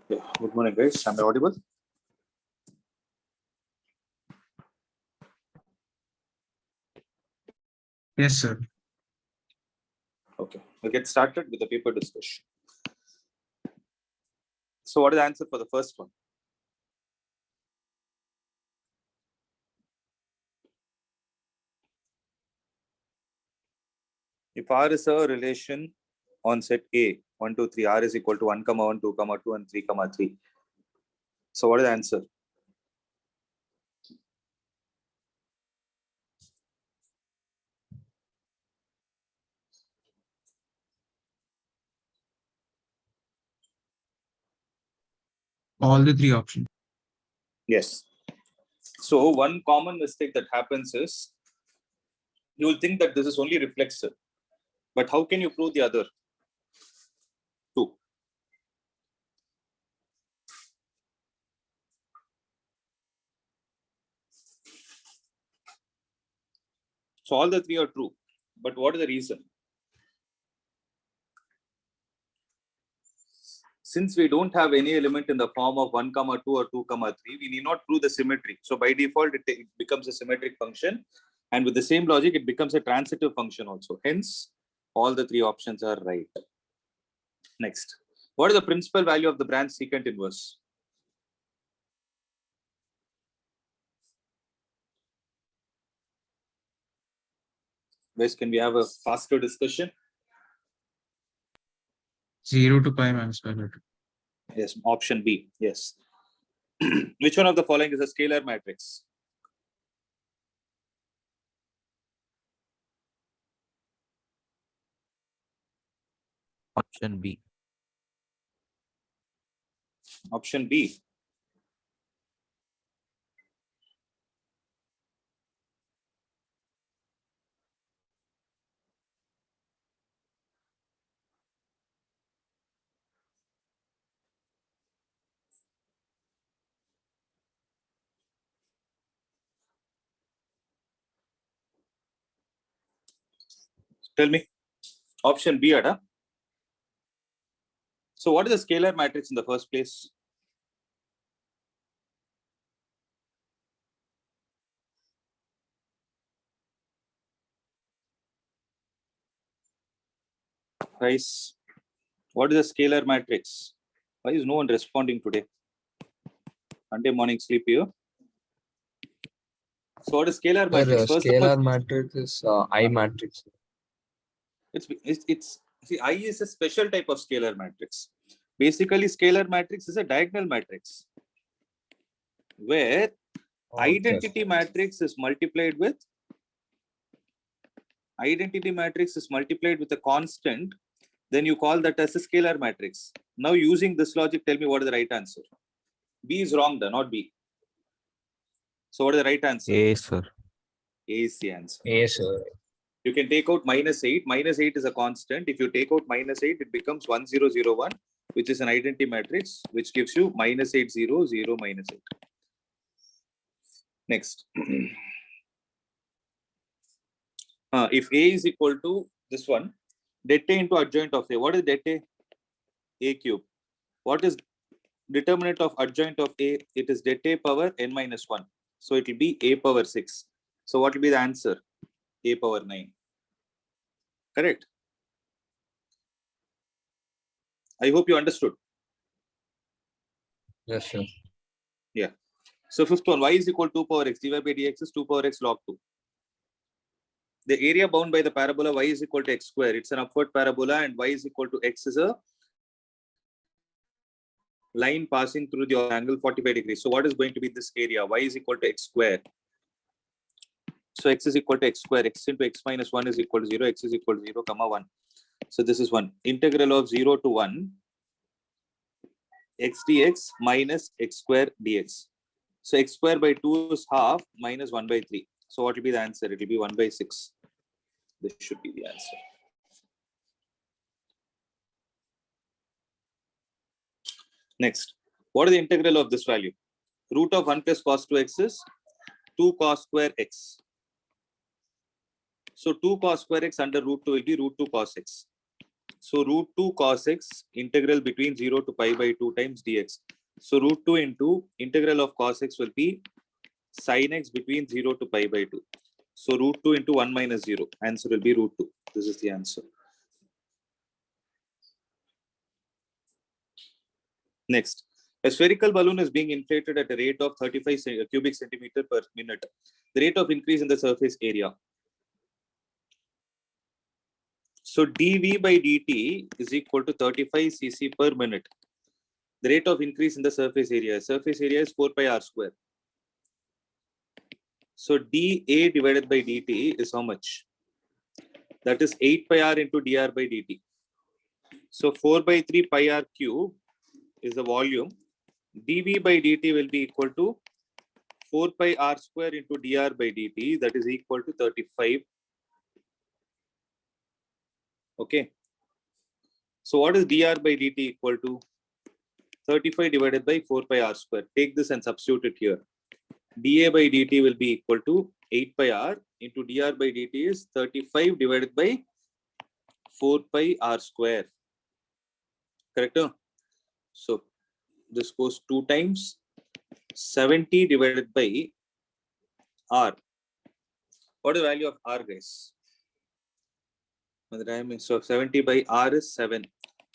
Yeah. Good morning, guys. Am I audible? Yes, sir. Okay. We'll get started with the paper discussion. So what is the answer for the first one? If R is a relation on set A, 1, 2, 3, R is equal to 1, 1, 2, 2, and 3, 3. So what is the answer? All the three options. Yes. So one common mistake that happens is you will think that this is only reflexive. But how can you prove the other two? So all the three are true. But what is the reason? Since we don't have any element in the form of 1, 2 or 2, 3, we need not prove the symmetry. So by default, it becomes a symmetric function. And with the same logic, it becomes a transitive function also. Hence, all the three options are right. Next, what is the principal value of the branch secant inverse? Guys, can we have a faster discussion? 0 to pi minus pi by 2. Yes, option B. Yes. Which one of the following is a scalar matrix? Option B. Option B. Tell me. Option B, Ada. So what is a scalar matrix in the first place? Guys, what is a scalar matrix? Why is no one responding today? Monday morning sleep here. So what is scalar matrix? First scalar matrix is I matrix. It's see, I is a special type of scalar matrix. Basically, scalar matrix is a diagonal matrix where identity matrix is multiplied with a constant. Then you call that as a scalar matrix. Now, using this logic, tell me what is the right answer. B is wrong, though, not B. So what is the right answer? A, sir. A is the answer. A, sir. You can take out -8. -8 is a constant. If you take out -8, it becomes 1001, which is an identity matrix, which gives you -8, 0, 0, -8. Next. If A is equal to this one, det A into adjoint of A. What is det A? A cube. What is determinant of adjoint of A? It is det A power n-1. So it will be A power 6. So what will be the answer? A power 9. Correct. I hope you understood. Yes, sir. Yeah. So fifth one, y is equal to 2 power x. dy by dx is 2 power x log 2. The area bound by the parabola y is equal to x square. It's an upward parabola and y is equal to x is a line passing through the angle 45 degrees. So what is going to be this area? Y is equal to x square. So x is equal to x square. X into x minus 1 is equal to 0. X is equal to 0, 1. So this is 1. Integral of 0 to 1 x dx minus x square dx. So x square by 2 is half minus 1 by 3. So what will be the answer? It will be 1 by 6. This should be the answer. Next, what is the integral of this value? Root of 1 plus cos 2x is 2 cos square x. So 2 cos square x under root 2 will be root 2 cos x. So root 2 cos x integral between 0 to pi by 2 times dx. So root 2 into integral of cos x will be sin x between 0 to pi by 2. So root 2 into 1 minus 0. Answer will be root 2. This is the answer. Next, a spherical balloon is being inflated at a rate of 35 cubic centimeter per minute. The rate of increase in the surface area. So dV by dt is equal to 35 cc per minute. The rate of increase in the surface area. Surface area is 4 pi r square. So dA divided by dt is how much? That is 8 pi r into dr by dt. So 4 by 3 pi r cube is the volume. dV by dt will be equal to 4 pi r square into dr by dt, that is equal to 35. Okay. So what is dr by dt equal to? 35 divided by 4 pi r square. Take this and substitute it here. dA by dt will be equal to 8 pi r into dr by dt is 35 divided by 4 pi r square. Correct? So this goes 2 times 70 divided by r. What is the value of r, guys? So 70 by r is 7.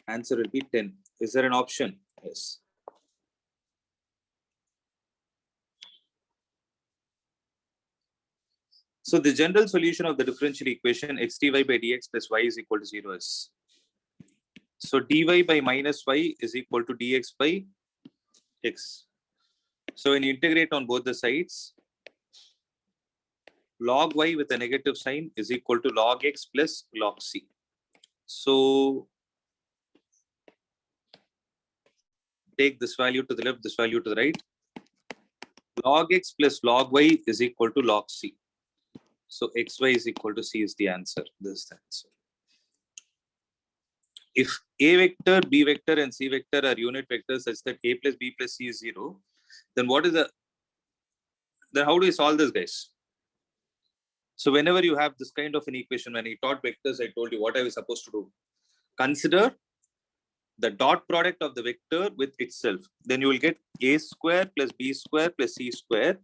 Answer will be 10. Is there an option? Yes. So the general solution of the differential equation x dy by dx plus y is equal to 0 is. So dy by minus y is equal to dx by x. So when you integrate on both the sides, log y with a negative sign is equal to log x plus log c. So take this value to the left, this value to the right. Log x plus log y is equal to log c. So xy is equal to c is the answer. This is the answer. If a vector, b vector, and c vector are unit vectors such that a plus b plus c is 0, then what is then how do you solve this, guys? So whenever you have this kind of an equation, when I taught vectors, I told you what I was supposed to do. Consider the dot product of the vector with itself. Then you will get a square plus b square plus c square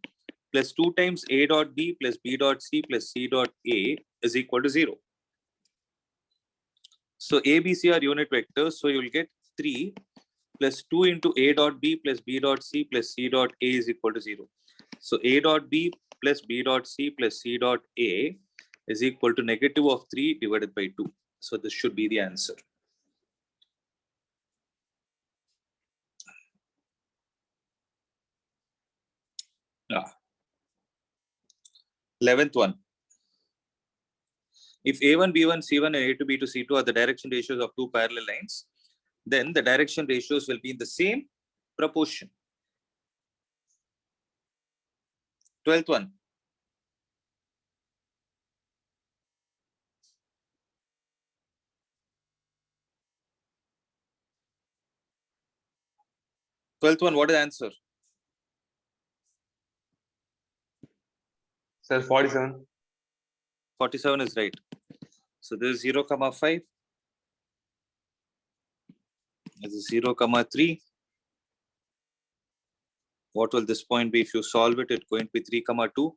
plus 2 times a dot b plus b dot c plus c dot a is equal to 0. So a, b, c are unit vectors. So you will get 3 plus 2 into a dot b plus b dot c plus c dot a is equal to 0. So a dot b plus b dot c plus c dot a is equal to negative of 3 divided by 2. So this should be the answer. Yeah. 11th one. If A1, B1, C1 and A to B to C2 are the direction ratios of two parallel lines, then the direction ratios will be in the same proportion. 12th one. 12th one, what is the answer? Sir, 47. 47 is right. So this is 0, 5. This is 0, 3. What will this point be if you solve it? It's going to be 3, 2.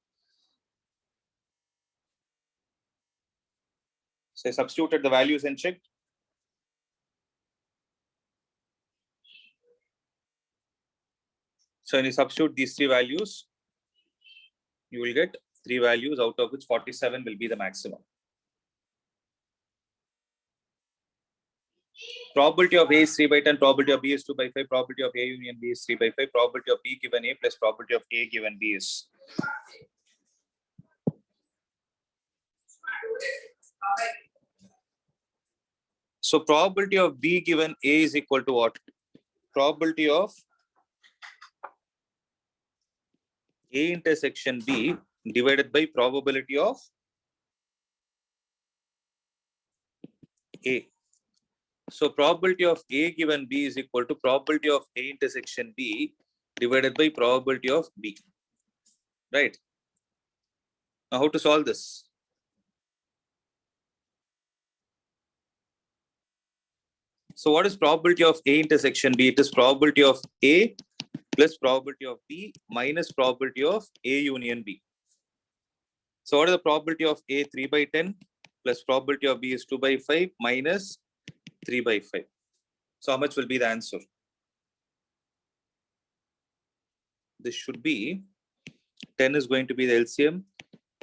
So I substituted the values and checked. So when you substitute these 3 values, you will get 3 values, out of which 47 will be the maximum. Probability of A is 3 by 10, probability of B is 2 by 5, probability of A union B is 3 by 5, probability of B given A plus probability of A given B is. So probability of B given A is equal to what? Probability of A intersection B divided by probability of A. So probability of A given B is equal to probability of A intersection B divided by probability of B. Right? Now how to solve this? So what is probability of A intersection B? It is probability of A plus probability of B minus probability of A union B. So what is the probability of A? 3 by 10 plus probability of B is 2 by 5 minus 3 by 5. So how much will be the answer? This should be 10 is going to be the LCM.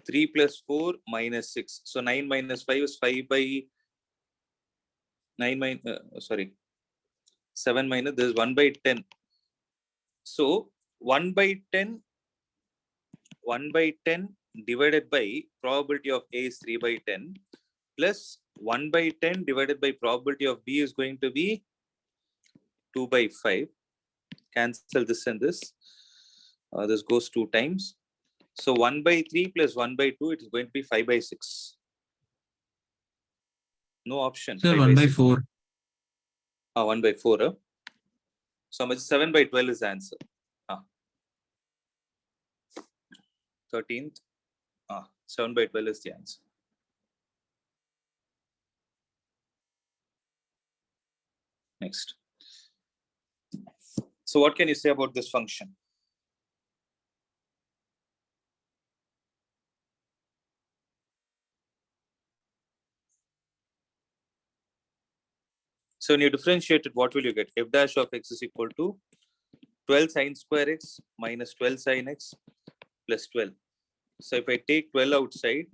3 plus 4 minus 6. So 9 minus 5 is 5 by 9 sorry, 7 minus, this is 1 by 10. So 1 by 10 divided by probability of A is 3 by 10 plus 1 by 10 divided by probability of B is going to be 2 by 5. Cancel this and this. This goes 2 times. So 1 by 3 plus 1 by 2, it is going to be 5 by 6. No option. Sir, 5 1 by 6. 4. 1 by 4. So much 7 by 12 is the answer. 13th. 7 by 12 is the answer. Next. So what can you say about this function? So when you differentiate it, what will you get? F dash of x is equal to 12 sine square x minus 12 sine x plus 12. So if I take 12 outside,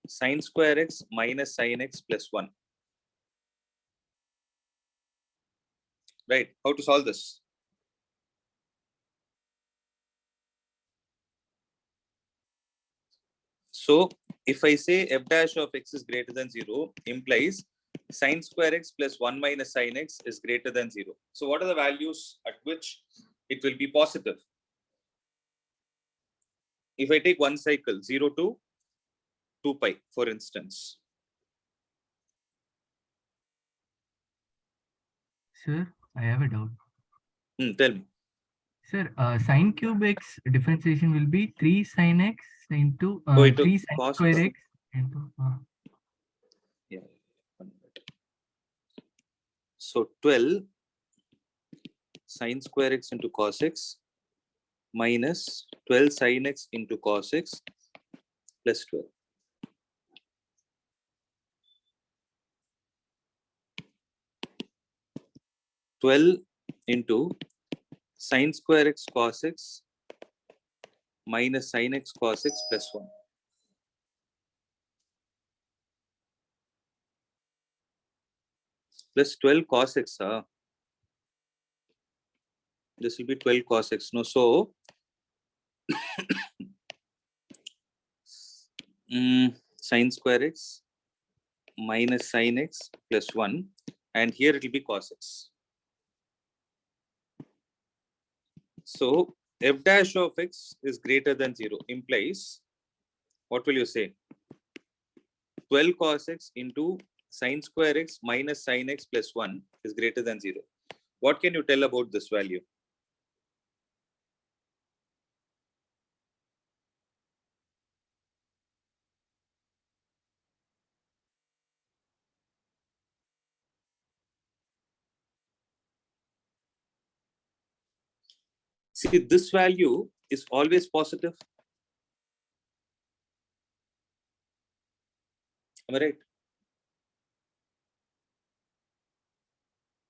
sine square x minus sine x plus 1. Right? How to solve this? So if I say f dash of x is greater than 0, implies sine square x plus 1 minus sine x is greater than 0. So what are the values at which it will be positive? If I take one cycle, 0 to 2 pi, for instance. Sir, I have a doubt. Tell me. Sir, sine cube x differentiation will be 3 sine x into Into 3 sine cos square x. x into Yeah. So 12 sine square x into cos x minus 12 sine x into cos x plus 12. Into sine square x cos x minus sine x cos x plus 1. Plus 12 cos x. This will be 12 cos x. No, so sine square x minus sine x plus 1. And here it will be cos x. So f dash of x is greater than 0 implies, what will you say? 12 cos x into sine square x minus sine x plus 1 is greater than 0. What can you tell about this value? See, this value is always positive. Am I right?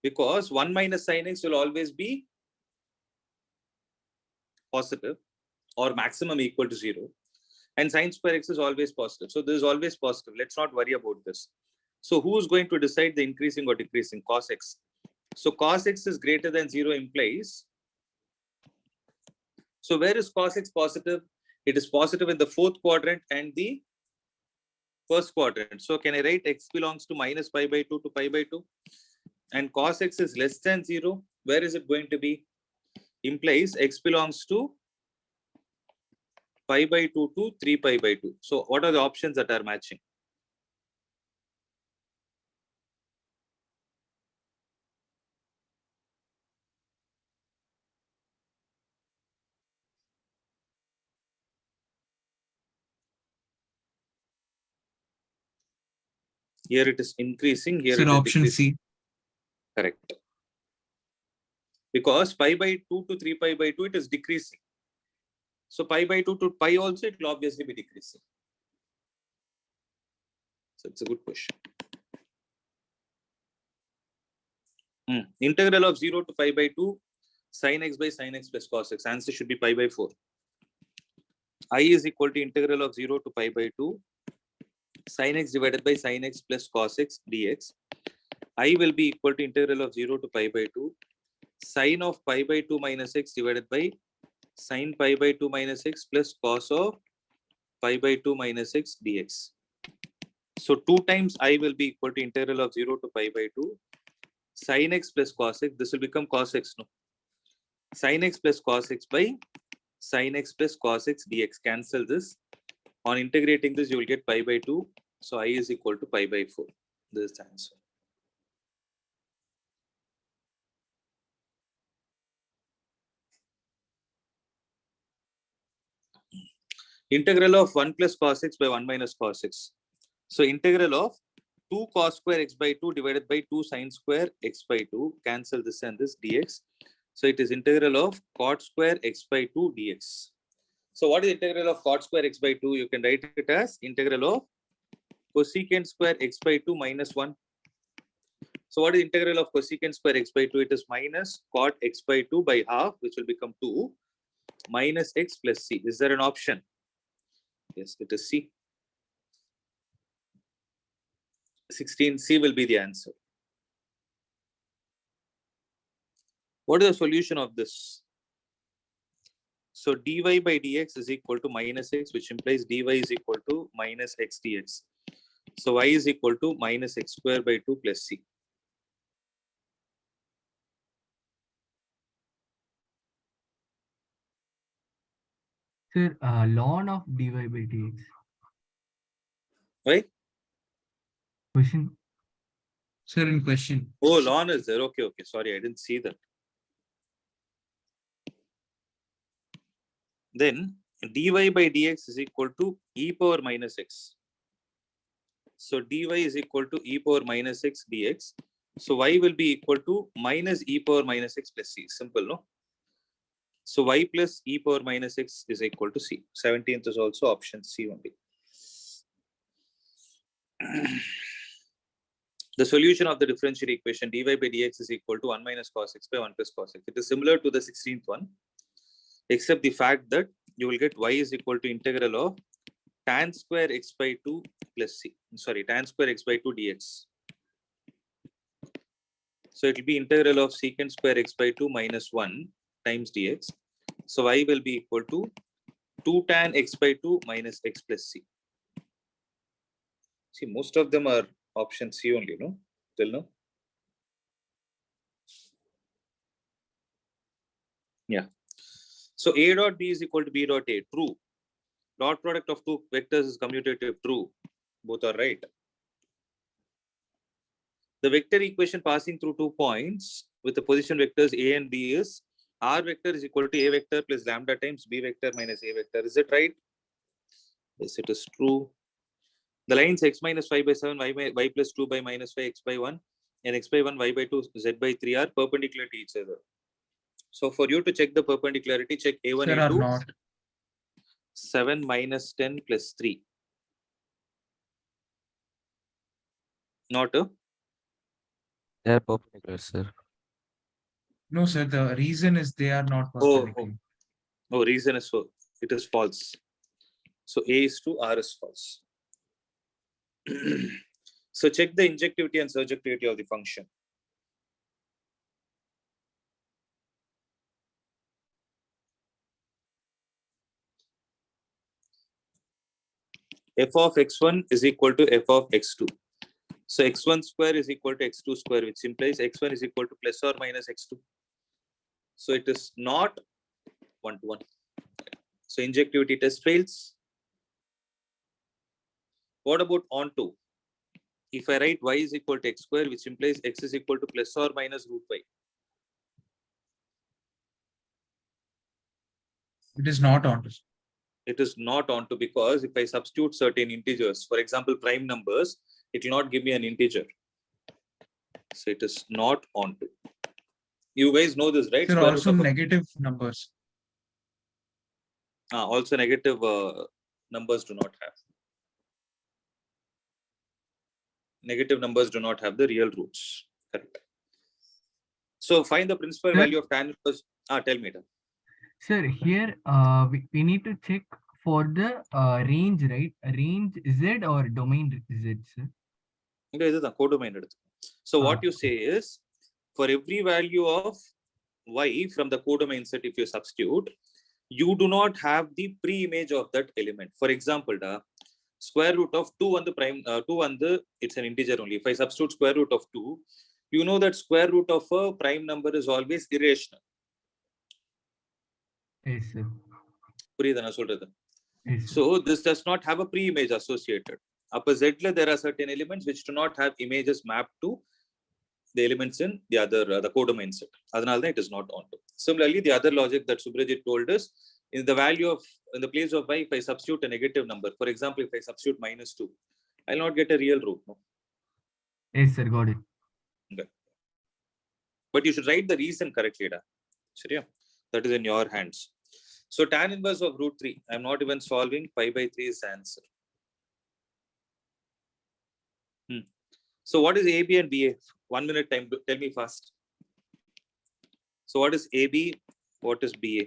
Because 1 minus sin x will always be positive or maximum equal to 0. And sine square x is always positive. So this is always positive. Let's not worry about this. So who is going to decide the increasing or decreasing? Cos x. So cos x is greater than 0 implies. So where is cos x positive? It is positive in the fourth quadrant and the first quadrant. So can I write x belongs to minus pi by 2 to pi by 2? And cos x is less than 0. Where is it going to be? Implies x belongs to pi by 2 to 3 pi by 2. So what are the options that are matching? Here it is increasing, here Sir, it is option decreasing. C. Correct. Because pi by 2 to 3 pi by 2, it is decreasing. So pi by 2 to pi also, it will obviously be decreasing. So it's a good question. Integral of 0 to pi by 2 sin x by sin x plus cos x. Answer should be pi by 4. I is equal to integral of 0 to pi by 2 sin x divided by sin x plus cos x dx. I will be equal to integral of 0 to pi by 2 sin of pi by 2 minus x divided by sin pi by 2 minus x plus cos of pi by 2 minus x dx. So 2 times I will be equal to integral of 0 to pi by 2 sin x plus cos x. This will become cos x, no? Sin x plus cos x by sin x plus cos x dx. Cancel this. On integrating this, you will get pi by 2. So I is equal to pi by 4. This is the answer. Integral of 1 plus cos x by 1 minus cos x. So integral of 2 cos square x by 2 divided by 2 sin square x by 2. Cancel this and this dx. So it is integral of cot square x by 2 dx. So what is integral of cot square x by 2? You can write it as integral of cosecant square x by 2 minus 1. So what is integral of cosecant square x by 2? It is minus cot x by 2 by half, which will become 2 minus x plus c. Is there an option? Yes, it is C. 16C will be the answer. What is the solution of this? So dy by dx is equal to minus x, which implies dy is equal to minus x dx. So y is equal to minus x square by 2 plus c. Sir, ln of dy by dx. Right? Question. Sir, in question. Oh, ln is there. Okay, okay. Sorry, I didn't see that. Then dy by dx is equal to e power minus x. So dy is equal to e power minus x dx. So y will be equal to minus e power minus x plus c. Simple, no? So y plus e power minus x is equal to c. 17th is also option C only. The solution of the differential equation dy by dx is equal to 1 minus cos x by 1 plus cos x. It is similar to the 16th one, except the fact that you will get y is equal to integral of tan square x by 2 plus c. Sorry, tan square x by 2 dx. So it will be integral of secant square x by 2 minus 1 times dx. So y will be equal to 2 tan x by 2 minus x plus c. See, most of them are option C only, no? Till now? Yeah. So A dot B is equal to B dot A. True. Dot product of two vectors is commutative. True. Both are right. The vector equation passing through 2 points with the position vectors A and B is R vector is equal to A vector plus lambda times B vector minus A vector. Is it right? Yes, it is true. The lines x minus 5 by 7, y plus 2 by minus 5, x by 1, and x by 1, y by 2, z by 3 are perpendicular to each other. So for you to check the perpendicularity, check A1, Sir, are A2, not. 7 minus 10 plus 3. Not a? They are perpendicular, sir. No, sir. The reason is they are not perpendicular. Oh, reason is so. It is false. So A is true, R is false. So check the injectivity and surjectivity of the function. F of x1 is equal to f of x2. So x1 square is equal to x2 square, which implies x1 is equal to plus or minus x2. So it is not 1 to 1. So injectivity test fails. What about onto? If I write y is equal to x square, which implies x is equal to plus or minus root y. It is not onto. It is not onto because if I substitute certain integers, for example, prime numbers, it will not give me an integer. So it is not onto. You guys know this, right? Sir, Square root also of negative numbers. also negative numbers do not have. Negative numbers do not have the real roots. Correct. So find the principal Sir? value of tan inverse. Tell me. Sir, here we need to check for the range, right? Range Z or domain Z, sir? Codomain. So what Ah. you say is, for every value of y from the codomain set, if you substitute, you do not have the pre-image of that element. For example, the square root of 2 on the prime 2 on the, it's an integer only. If I substitute square root of 2, you know that square root of a prime number is always irrational. Yes, sir. Yes, sir. So this does not have a pre-image associated. Upper Z, there are certain elements which do not have images mapped to the elements in the other the codomain set. It is not onto. Similarly, the other logic that Subrajit told us, in the value of, in the place of y, if I substitute a negative number, for example, if I substitute -2, I'll not get a real root. No? yes, sir, got it. Okay. But you should write the reason correctly. That is in your hands. So tan inverse of √3, I'm not even solving. Pi by 3 is the answer. So what is AB and BA? 1 minute time. Tell me fast. So what is AB? What is BA?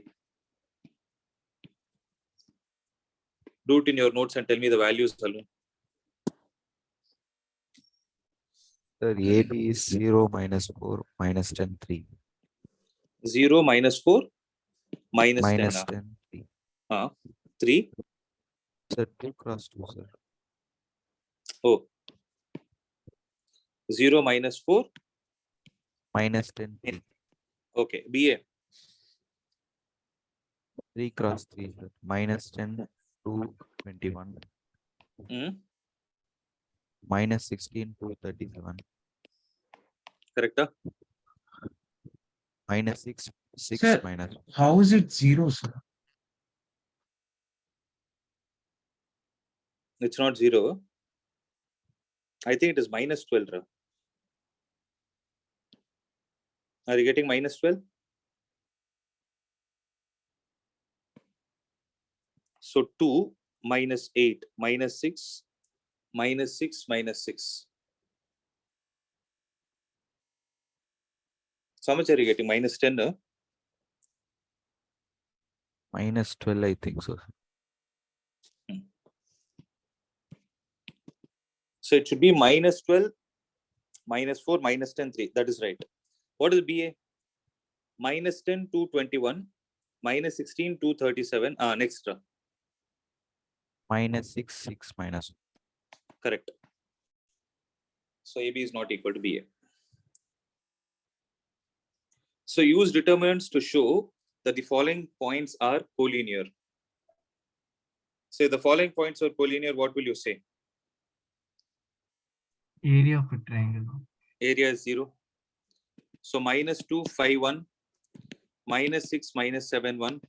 Do it in your notes and tell me the values alone. Sir, AB is 0, -4, -10, 3. 0, -4, -10, -10. 3. 3. Sir, 2 cross 2, sir. Oh. 0, -4. -10, 3. Okay. BA. 3 cross 3, sir. -10, 2, 21. -16, 2, 37. Correct. -6, 6 Sir, minus. how is it 0, sir? It's not 0. I think it is -12. Are you getting -12? So 2, -8, -6, -6, -6. So how much are you getting? -10? -12, I think so. So it should be -12, -4, -10, 3. That is right. What is BA? -10, 221, -16, 237. Next. -6, 6 minus. Correct. So AB is not equal to BA. So use determinants to show that the following points are collinear. Say the following points are collinear, what will you say? Area of a triangle. Area is 0. So -2, 5, 1, -6, -7, 1,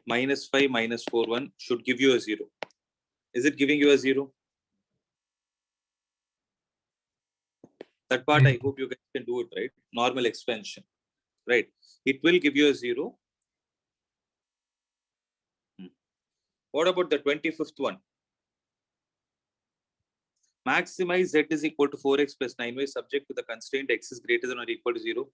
-5, -4, 1 should give you a 0. Is it giving you a 0? That part, I hope you guys can do it, right? Normal expansion, right? It will give you a 0. What about the 25th one? Maximize z is equal to 4x plus 9y subject to the constraint x is greater than or equal to 0.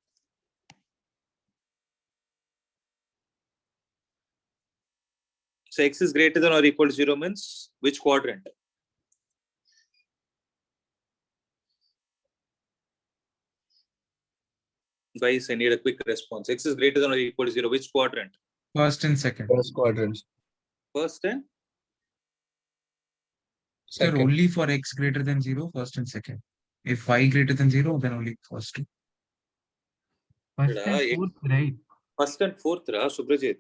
So x is greater than or equal to 0 means which quadrant? Guys, I need a quick response. X is greater than or equal to 0. Which quadrant? First and second. First quadrant. First and? Sir, Second. only for x greater than 0, first and second. If y greater than 0, then only first two. First and fourth, right? First and fourth, Subrajit.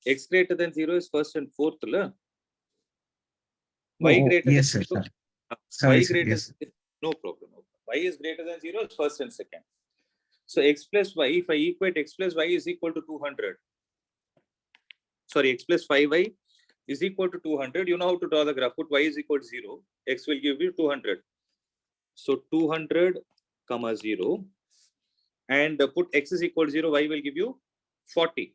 X greater than 0 is first and fourth. Y greater yes, than sir. 0. Sorry, Y sir, greater yes. than, no problem. Y is greater than 0 is first and second. So x plus y, if I equate x plus y is equal to 200. Sorry, x plus 5y is equal to 200. You know how to draw the graph. Put y is equal to 0. X will give you 200. So 200 comma 0 and put x is equal to 0, y will give you 40.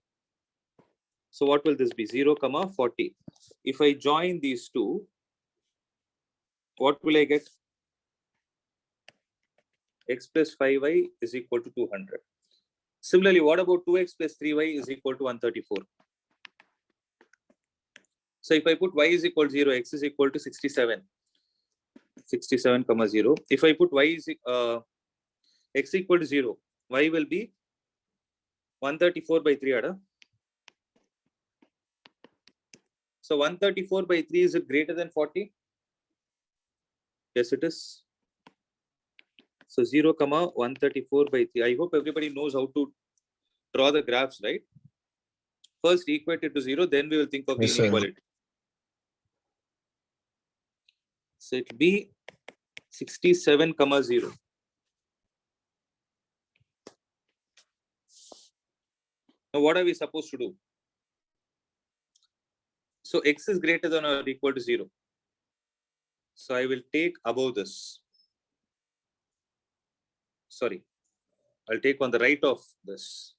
So what will this be? 0 comma 40. If I join these two, what will I get? X plus 5y is equal to 200. Similarly, what about 2x plus 3y is equal to 134? So if I put y is equal to 0, x is equal to 67. 67 comma 0. If I put y is x equal to 0, y will be 134 by 3. So 134 by 3, is it greater than 40? Yes, it is. So 0 comma 134 by 3. I hope everybody knows how to draw the graphs, right? First equate it to 0, then we will think of the Yes, sir. inequality. So it will be 67 comma 0. Now what are we supposed to do? So x is greater than or equal to 0. So I will take above this. Sorry, I'll take on the right of this.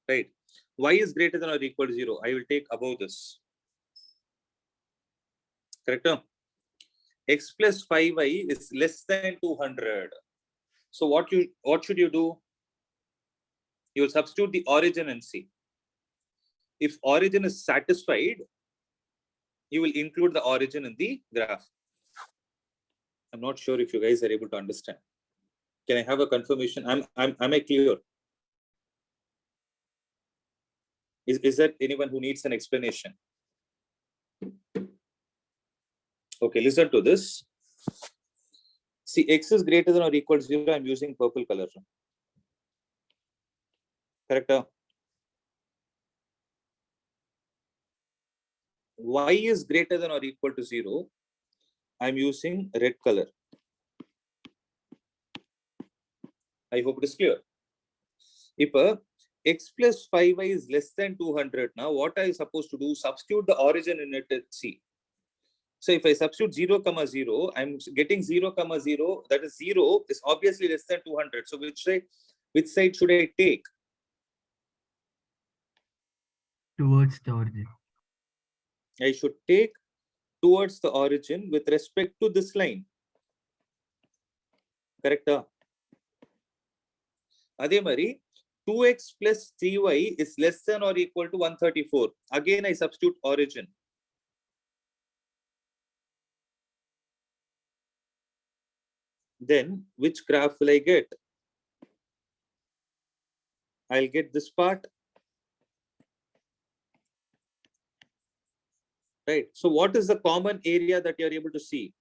Right. Y is greater than or equal to 0. I will take above this. Correct? X plus 5y is less than 200. So what should you do? You will substitute the origin and see. If origin is satisfied, you will include the origin in the graph. I'm not sure if you guys are able to understand. Can I have a confirmation? Am I clear? Is there anyone who needs an explanation? Okay, listen to this. See, x is greater than or equal to 0. I'm using purple color. Correct? Y is greater than or equal to 0. I'm using red color. I hope it is clear. If x plus 5y is less than 200, now what are you supposed to do? Substitute the origin in it at C. So if I substitute 0 comma 0, I'm getting 0 comma 0. That is 0 is obviously less than 200. So which side should I take? Towards the origin. I should take towards the origin with respect to this line. Correct? Adhe mari 2x plus 3y is less than or equal to 134. Again, I substitute origin. Then which graph will I get? I'll get this part. Right. So what is the common area that you're able to see?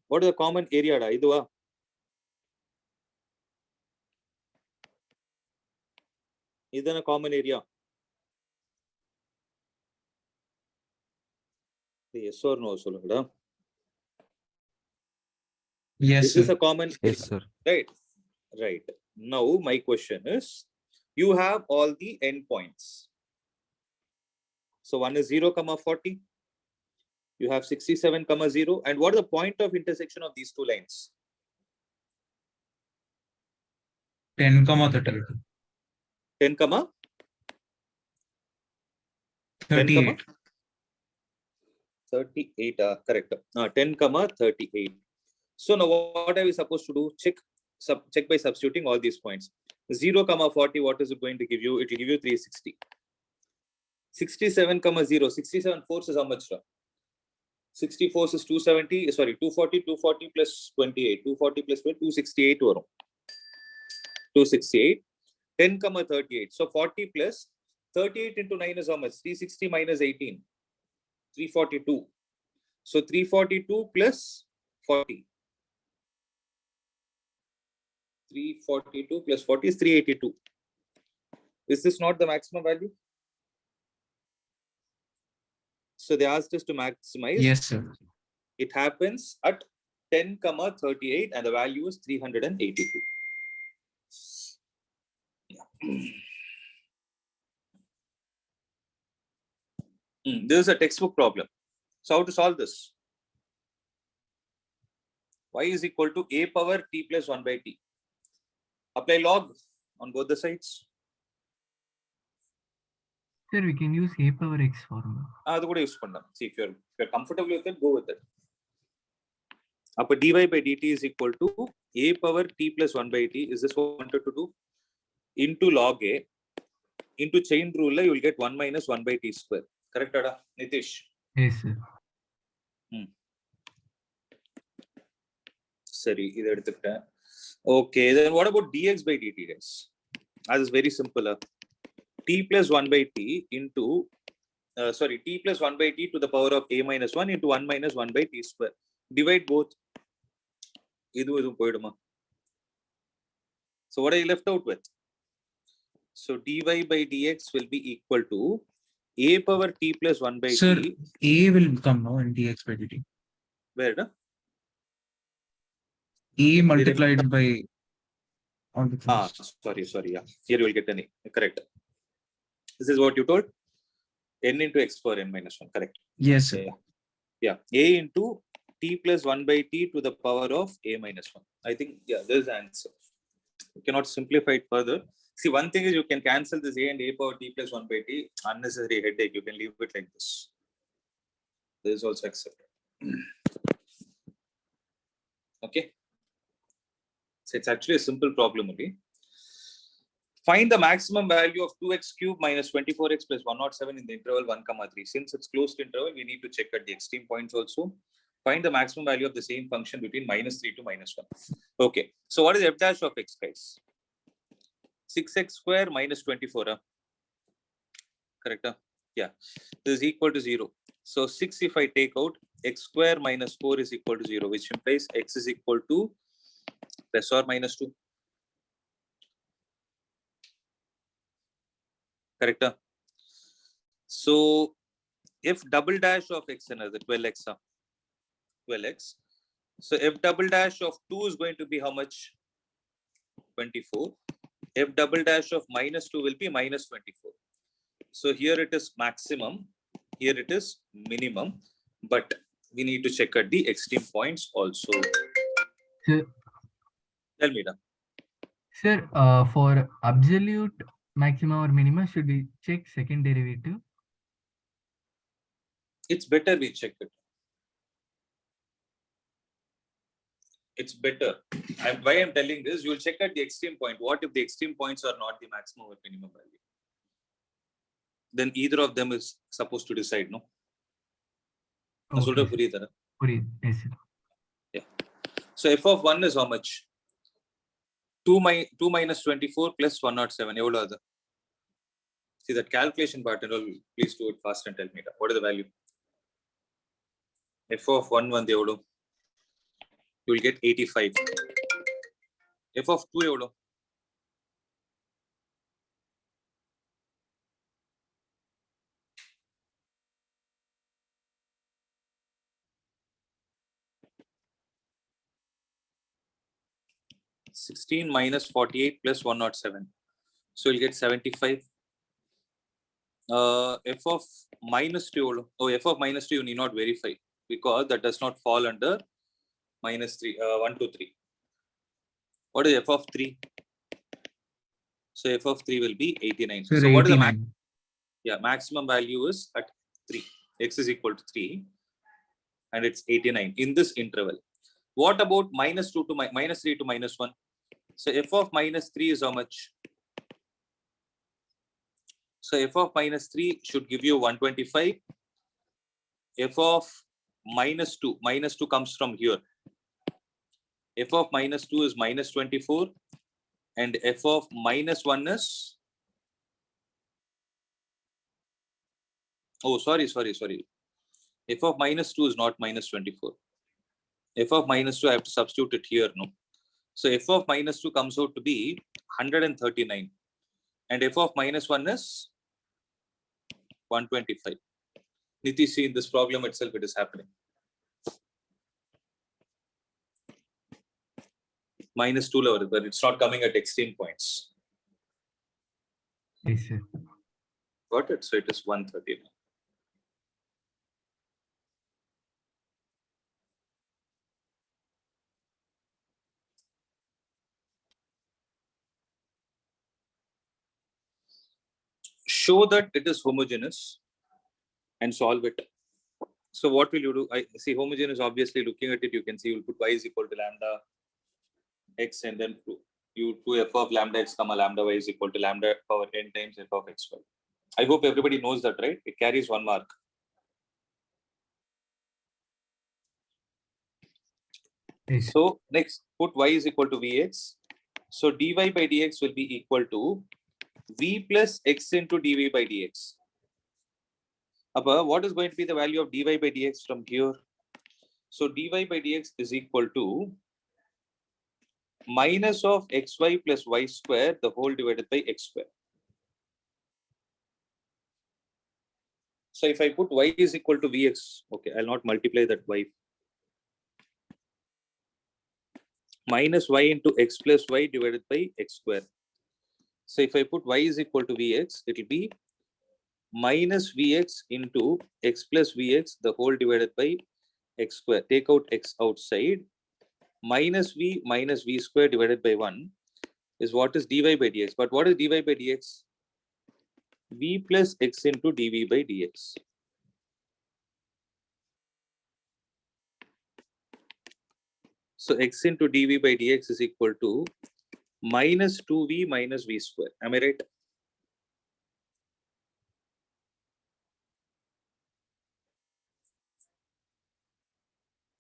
What is the common area? Iduva? Is there a common area? Yes or no? Yes, This is sir. a common area. Yes, sir. Right. Right. Now my question is, you have all the endpoints. So one is 0 comma 40. You have 67 comma 0. And what is the point of intersection of these two lines? 10, 38. 10 comma 10 comma 38. 38. Correct. 10 comma 38. So now what are we supposed to do? Check by substituting all these points. 0 comma 40, what is it going to give you? It will give you 360. 67 comma 0. 67 force is how much? 60 force is 270. Sorry, 240. 240 plus 28. 240 plus 268. 268. 10 comma 38. So 40 plus 38 into 9 is how much? 360 minus 18. 342. So 342 plus 40. 342 plus 40 is 382. Is this not the maximum value? So they asked us to maximize. Yes, sir. It happens at 10 comma 38 and the value is 382. Yeah. This is a textbook problem. So how to solve this? Y is equal to a power t plus 1 by t. Apply log on both the sides. Sir, we can use a power x formula. அது கூட use பண்ணலாம். See, if you're comfortable with it, go with it. அப்ப dy by dt is equal to a power t plus 1 by t. Is this what I wanted to do? Into log a. Into chain rule, you will get 1 minus 1 by t square. Correct, Ada? Nitish? Yes, sir. Sorry, இது எடுத்துக்கிட்டேன். Okay, then what about dx by dt, guys? That is very simple. T plus 1 by t into, t plus 1 by t to the power of a minus 1 into 1 minus 1 by t square. Divide both. இதுவும் போயிடுமா? So what are you left out with? So dy by dx will be equal to a power t plus 1 by Sir, t. A will come now in dx by dt. Where? No? A multiplied by all the things. Sorry. Yeah. Here you will get an A. Correct. This is what you told? N into x power n minus 1. Correct. Yes, sir. Yeah. A into t plus 1 by t to the power of a minus 1. I think, yeah, this is the answer. You cannot simplify it further. See, one thing is you can cancel this a and a power t plus 1 by t. Unnecessary headache. You can leave it like this. This is also accepted. Okay. So it's actually a simple problem only. Find the maximum value of 2x cube minus 24x plus 107 in the interval 1, 3. Since it's closed interval, we need to check at the extreme points also. Find the maximum value of the same function between minus 3 to minus 1. Okay. So what is f dash of x, guys? 6x square minus 24. Correct? Yeah. This is equal to 0. So 6 if I take out, x square minus 4 is equal to 0, which implies x is equal to plus or minus 2. Correct? So f double dash of x another 12x. 12x. So f double dash of 2 is going to be how much? 24. F double dash of minus 2 will be minus 24. So here it is maximum. Here it is minimum. But we need to check at the extreme points also. Sir, Tell me that. sir, for absolute maximum or minimum, should we check second derivative? It's better we check it. It's better. Why I'm telling this, you will check at the extreme point. What if the extreme points are not the maximum or minimum value? Then either of them is supposed to decide, no? Okay. Yes, sir. Yeah. So f of 1 is how much? 2 minus 24 plus 107. See that calculation part and all, please do it fast and tell me that. What is the value? F of 1 you will get 85. F of 2 16 minus 48 plus 107. So you'll get 75. F of minus 2. Oh, f of minus 2 you need not verify because that does not fall under minus 3. 1, 2, 3. What is f of 3? So f of 3 will be 89. Sir, so what is the 89. maximum value is at 3. X is equal to 3 and it's 89 in this interval. What about minus 2 to minus 3 to minus 1? So f of minus 3 is how much? So f of minus 3 should give you 125. F of minus 2 comes from here. F of minus 2 is minus 24 and f of minus 1 is, oh, sorry. F of minus 2 is not minus 24. F of minus 2, I have to substitute it here, no? So f of minus 2 comes out to be 139 and f of minus 1 is 125. Nitish, see in this problem itself, it is happening. Minus 2 level, but it's not coming at extreme points. Yes, sir. Got it? So it is 139. show that it is homogeneous and solve it. So what will you do? I see homogeneous, obviously looking at it, you can see you'll put y is equal to lambda x and then you do f of lambda x comma lambda y is equal to lambda power n times f of xy. I hope everybody knows that, right? It carries 1 mark. Yes. So next, put y is equal to vx. So dy by dx will be equal to v plus x into dv by dx. Above, what is going to be the value of dy by dx from here? So dy by dx is equal to minus of xy plus y square the whole divided by x square. So if I put y is equal to vx, okay, I'll not multiply that y. Minus y into x plus y divided by x square. So if I put y is equal to vx, it will be minus vx into x plus vx the whole divided by x square. Take out x outside. Minus v square divided by 1 is what is dy by dx. But what is dy by dx? V plus x into dv by dx. So x into dv by dx is equal to minus 2v minus v square. Am I right?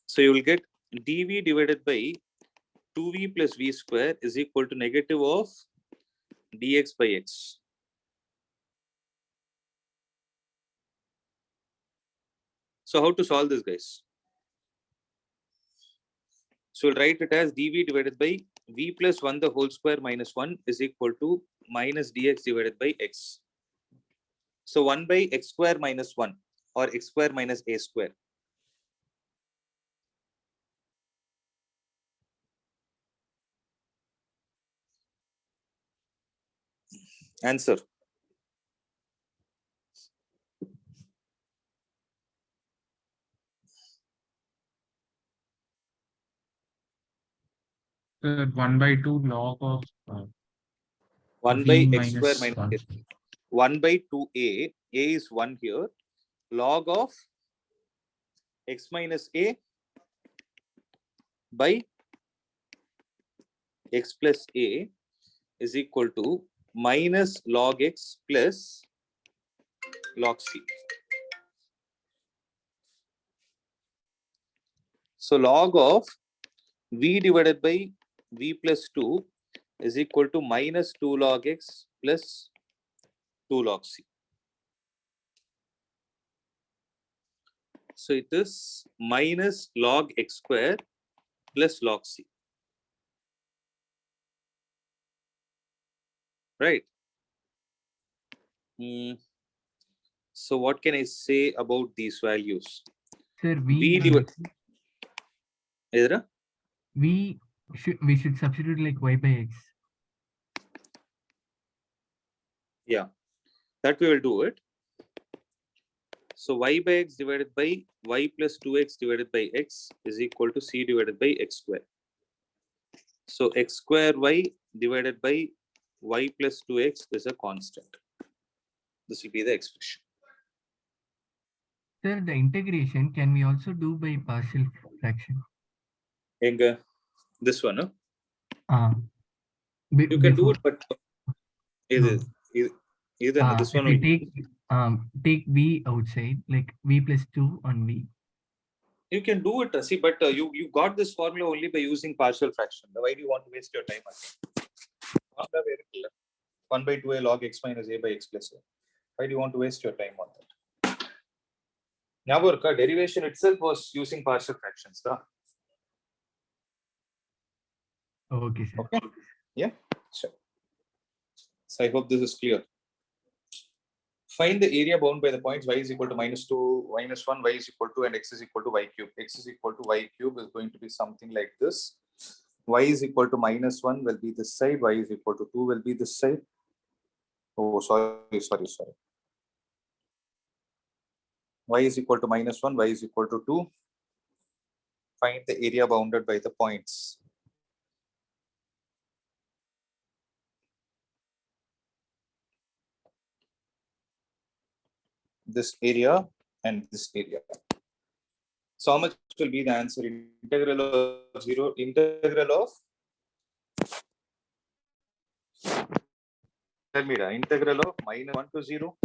So you will get dv divided by 2v plus v square is equal to negative of dx by x. So how to solve this, guys? So we'll write it as dv divided by v plus 1 the whole square minus 1 is equal to minus dx divided by x. So 1 by x square minus 1 or x square minus a square. Answer. The 1/2 log of 1 by v x square minus minus 1. 1 by 2a. A is 1 here. Log of x minus a by x plus a is equal to minus log x plus log c. So log of v divided by v plus 2 is equal to minus 2 log x plus 2 log c. So it is minus log x square plus log c. Right? So what can I say about these values? Sir, V divided. we should substitute like y by x. Yeah, that we will do it. So y by x divided by y plus 2x divided by x is equal to c divided by x square. So x square y divided by y plus 2x is a constant. This will be the expression. Sir, the integration can we also do by partial fraction? Enga, this one, huh? You can do Before. it, but No. this one If we will. take v outside, like v plus 2 on v. You can do it, see, but you got this formula only by using partial fraction. Why do you want to waste your time? Formula very clear. 1 by 2a log x minus a by x plus a. Why do you want to waste your time on that? Nyabur, derivation itself was using partial fractions. Okay, sir. Okay. Yeah, sure. So I hope this is clear. Find the area bound by the points y is equal to minus 2, minus 1, y is equal to, and x is equal to y cube. X is equal to y cube is going to be something like this. Y is equal to minus 1 will be this side, y is equal to 2 will be this side. Oh, sorry. Y is equal to minus 1, y is equal to 2. Find the area bounded by the points. this area and this area. So how much will be the answer? Integral of 0, integral of, tell me the integral of minus 1 to 0.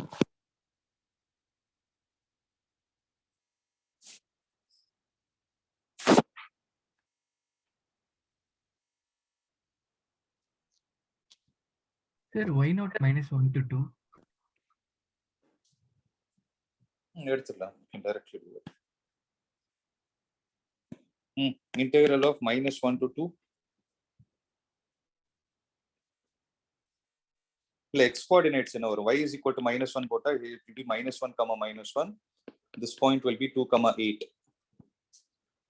Sir, why not -1 to 2? எடுத்துக்கலாம் directly do it. Integral of -1 to 2. X coordinates in our y is equal to -1 pota, it will be -1 comma -1. This point will be 2 comma 8.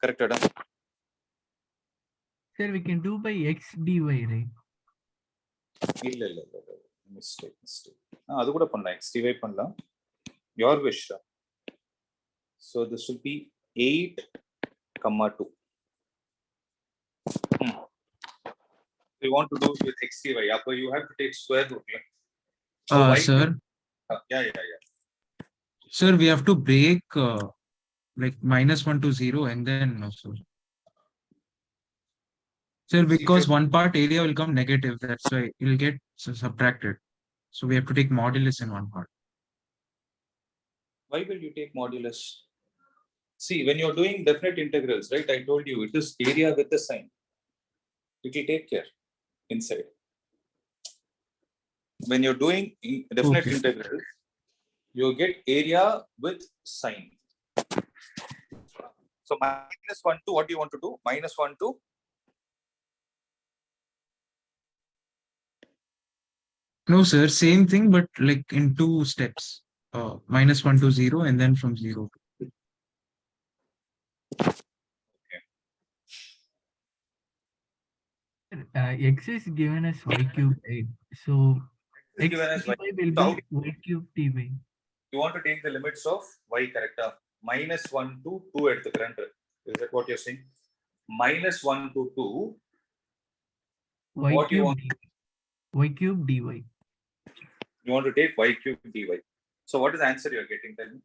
Correct, Adam? Sir, we can do by x dy, right? இல்ல mistake. அது கூட பண்ணலாம், x dy பண்ணலாம். Your wish. So this will be 8 comma 2. We want to do it with x dy. So you have to take square root. So y Sir, yeah. sir, we have to break like -1 to 0 and then also. Sir, See, if because you- one part area will come negative, that's why it will get subtracted. So we have to take modulus in one part. Why will you take modulus? See, when you're doing definite integrals, right? I told you it is area with the sign. It will take care inside. When you're doing definite Okay. integral, you get area with sign. So -1 to, what do you want to do? -1 to No, sir, same thing, but like in two steps. -1 to 0 and then from 0 to. X is given as y cube 8. So is x given as y. dy will So be y cube dy. you want to take the limits of y, correct? -1 to 2 at the current. Is that what you're saying? -1 to 2. Y What you cube want? y cube dy. You want to take y cube dy. So what is the answer you're getting? Tell me.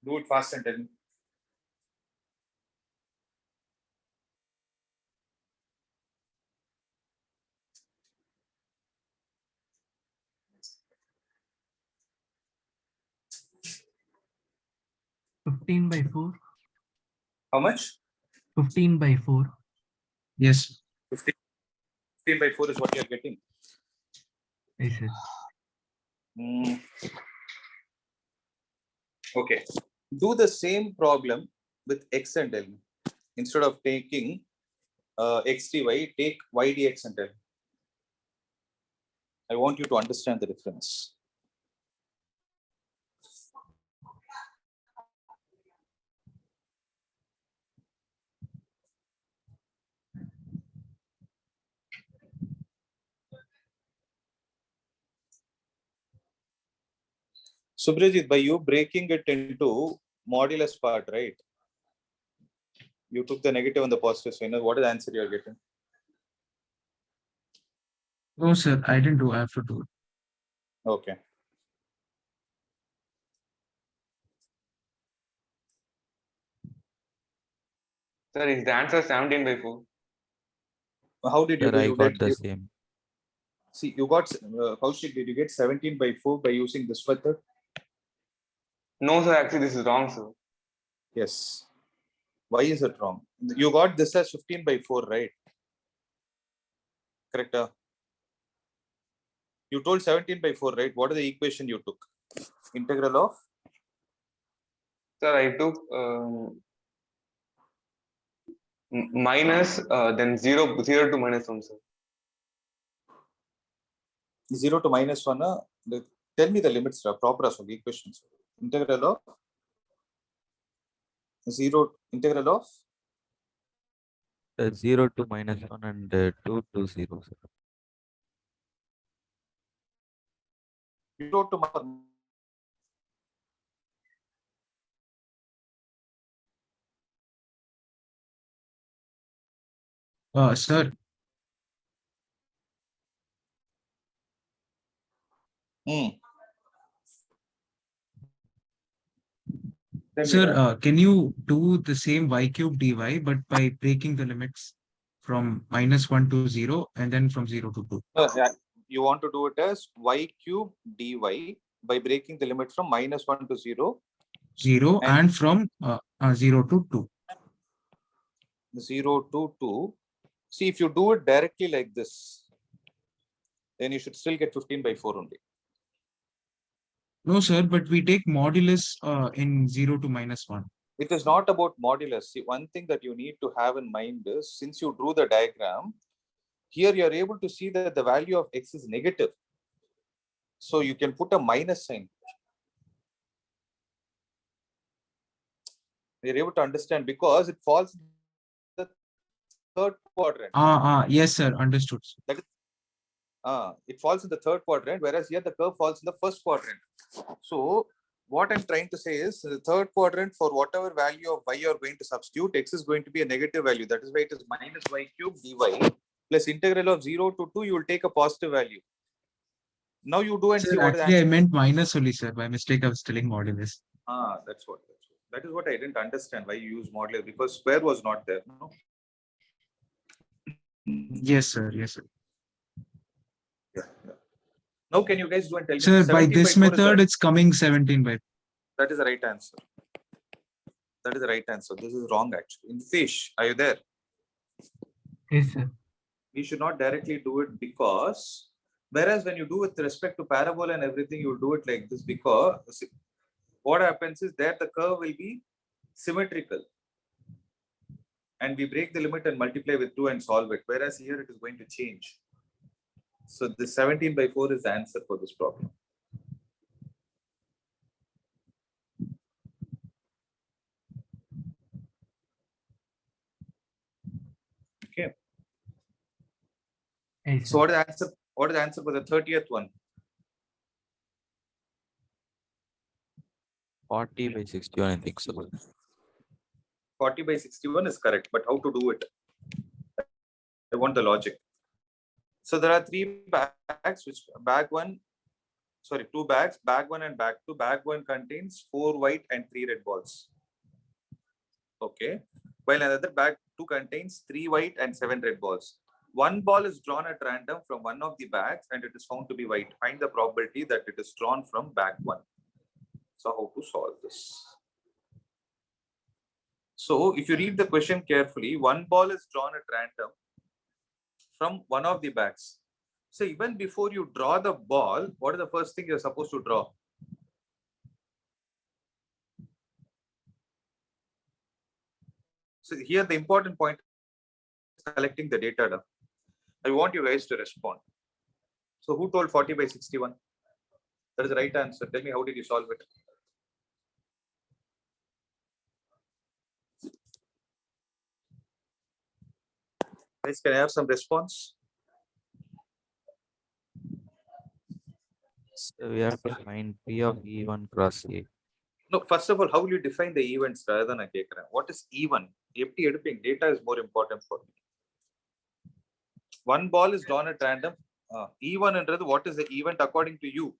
Do it fast and tell me. Fifteen by 4. How much? 15 by 4. Yes. 15 by 4 is what you're getting. Yes, sir. Okay. Do the same problem with x and l. Instead of taking x dy, take y dx and l. I want you to understand the difference. Subrajit, by you breaking it into modulus part, right? You took the negative and the positive sign. What is the answer you're getting? No, sir, I didn't do. I have to do it. Okay. Sir, is the answer 17 by 4? How did you Sir, do? I You got did, the same. see, you got, Kaushik, did you get 17 by 4 by using this method? No, sir, actually, this is wrong, sir. Yes. Why is it wrong? You got this as 15 by 4, right? Correct. You told 17 by 4, right? What is the equation you took? Integral of? Sir, I took minus then 0 to -1, sir. 0 to -1. Tell me the limits, proper of the equations. Integral of 0, integral of 0 to -1 and 2 to 0, sir. 0 to -1. Sir, Sir, can you do the same y cube dy, but by breaking the limits from -1 to 0 and then from 0 to 2? Yeah, you want to do it as y cube dy by breaking the limit from -1 to 0. 0 and from 0 to 2. 0 to 2. See, if you do it directly like this, then you should still get 15/4 only. No, sir, but we take modulus in 0 to -1. It is not about modulus. See, one thing that you need to have in mind is, since you drew the diagram, here you are able to see that the value of x is negative. So you can put a minus sign. You're able to understand because it falls in the third quadrant. Yes, sir, understood. It falls in the third quadrant, whereas here the curve falls in the first quadrant. So what I'm trying to say is, the third quadrant, for whatever value of y you're going to substitute, x is going to be a negative value. That is why it is minus y cube dy plus integral of 0 to 2, you will take a positive value. Now you do and Sir, see what is the actually, I answer. meant minus only, sir. By mistake, I was telling modulus. That's what. That is what I didn't understand, why you use modulus, because square was not there. No? Yes, sir. Yes, sir. Yeah. Now can you guys do and tell me? Sir, by 17/4 this is method, it's coming 17 by. that is the right answer. That is the right answer. This is wrong actually. In fish, are you there? Yes, sir. We should not directly do it, because whereas when you do with respect to parabola and everything, you do it like this, because what happens is that the curve will be symmetrical. And we break the limit and multiply with 2 and solve it. Whereas here it is going to change. So the 17/4 is the answer for this problem. Okay. Yes, So sir. what is the answer? What is the answer for the 30th one? 40/61, I think so. 40/61 is correct, but how to do it? I want the logic. So there are 3 bags, which bag 1, sorry, 2 bags, bag 1 and bag 2. Bag 1 contains 4 white and 3 red balls. Okay. While another bag 2 contains 3 white and 7 red balls. One ball is drawn at random from one of the bags and it is found to be white. Find the probability that it is drawn from bag 1. So how to solve this? So if you read the question carefully, one ball is drawn at random from one of the bags. So even before you draw the ball, what is the first thing you're supposed to draw? So here the important point is collecting the data. I want you guys to respond. So who told 40/61? That is the right answer. Tell me, how did you solve it? Guys, can I have some response? So we have to find P of E1 cross A. No, first of all, how will you define the events rather than a diagram? What is E1? Data is more important for me. One ball is drawn at random. E1 and what is the event according to you?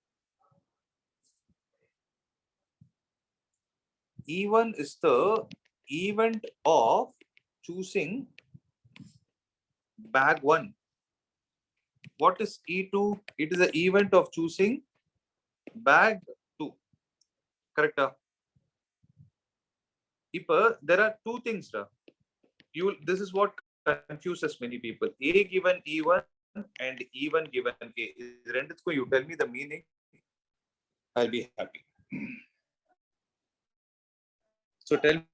E1 is the event of choosing bag 1. What is E2? It is the event of choosing bag 2. Correct? There are 2 things. This is what confuses many people. A given E1 and E1 given A. You tell me the meaning, I'll be happy. So tell me,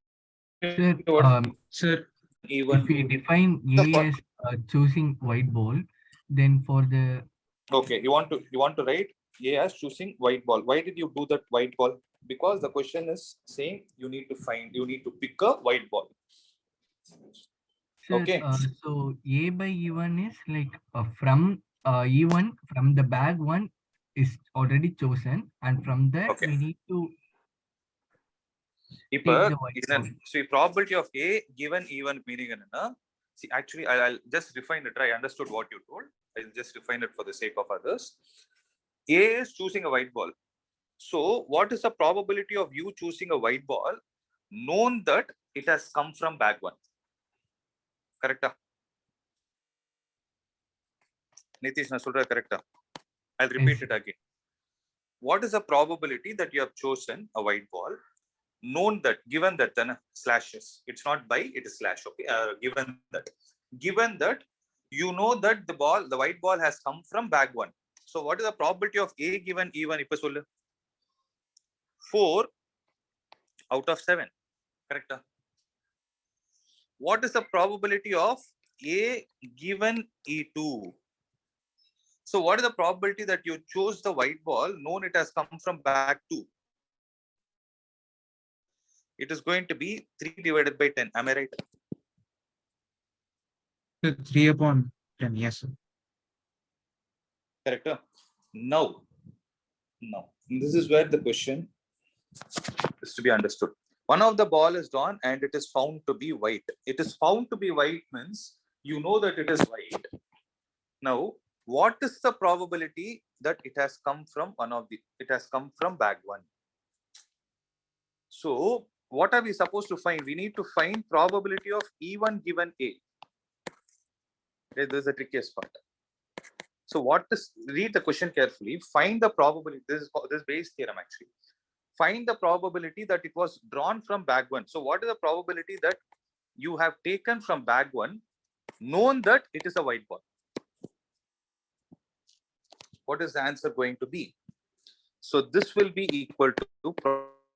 Sir, what Sir, E1. if we define A as choosing white ball, then for the Okay, you want to write A as choosing white ball. Why did you do that white ball? Because the question is saying you need to pick a white ball. sir, Okay. so A by E1 is like from E1 from the bag 1 is already chosen, and from there Okay. we need to If take the white ball. so probability of A given E1 meaning see, actually I'll just refine it. I understood what you told. I'll just refine it for the sake of others. A is choosing a white ball. So what is the probability of you choosing a white ball? known that it has come from bag 1. Correct? Nitish, na solra correct? I'll repeat Yes. it again. What is the probability that you have chosen a white ball? Known that, given that, then slashes. It's not by, it is slash. Okay. Given that, you know that the white ball has come from bag 1. So what is the probability of A given E1? 4 out of 7. Correct? What is the probability of A given E2? So what is the probability that you chose the white ball, known it has come from bag 2? It is going to be 3 divided by 10. Am I right? So 3/10, yes, sir. Correct. Now, this is where the question is to be understood. One of the ball is drawn and it is found to be white. It is found to be white means you know that it is white. Now, what is the probability that it has come from bag 1? So, what are we supposed to find? We need to find probability of E1 given A. Okay, this is the trickiest part. So, read the question carefully. Find the probability. This is Bayes' theorem actually. Find the probability that it was drawn from bag 1. So, what is the probability that you have taken from bag 1, known that it is a white ball? What is the answer going to be? So, this will be equal to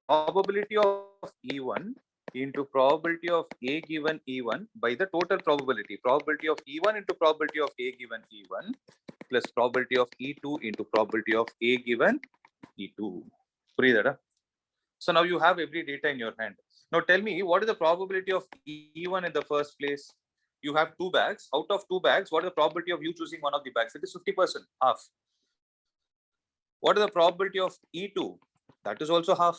probability of E1 into probability of A given E1 by the total probability. Probability of E1 into probability of A given E1 plus probability of E2 into probability of A given E2. So now you have every data in your hand. Now tell me, what is the probability of E1 in the first place? You have 2 bags. Out of 2 bags, what is the probability of you choosing one of the bags? It is 50%, half. What is the probability of E2? That is also half.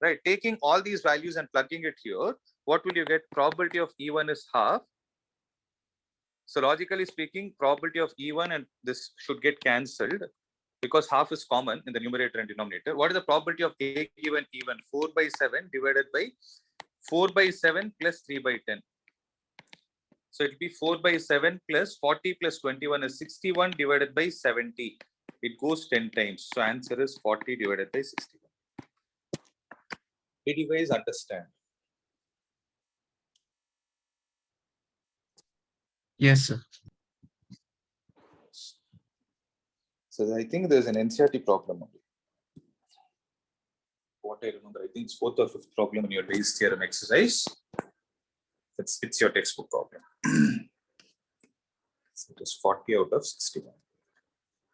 Right, taking all these values and plugging it here, what will you get? Probability of E1 is half. So logically speaking, probability of E1 and this should get cancelled because half is common in the numerator and denominator. What is the probability of A given E1? 4 by 7 divided by 4 by 7 plus 3 by 10. So it will be 4 by 7 plus 40 plus 21 is 61 divided by 70. It goes 10 times. So answer is 40 divided by 61. Did you guys understand? Yes, sir. So I think there's an NCERT problem. What I remember, I think it's 4th or 5th problem in your Bayes' theorem exercise. It's your textbook problem. So it is 40 out of 61.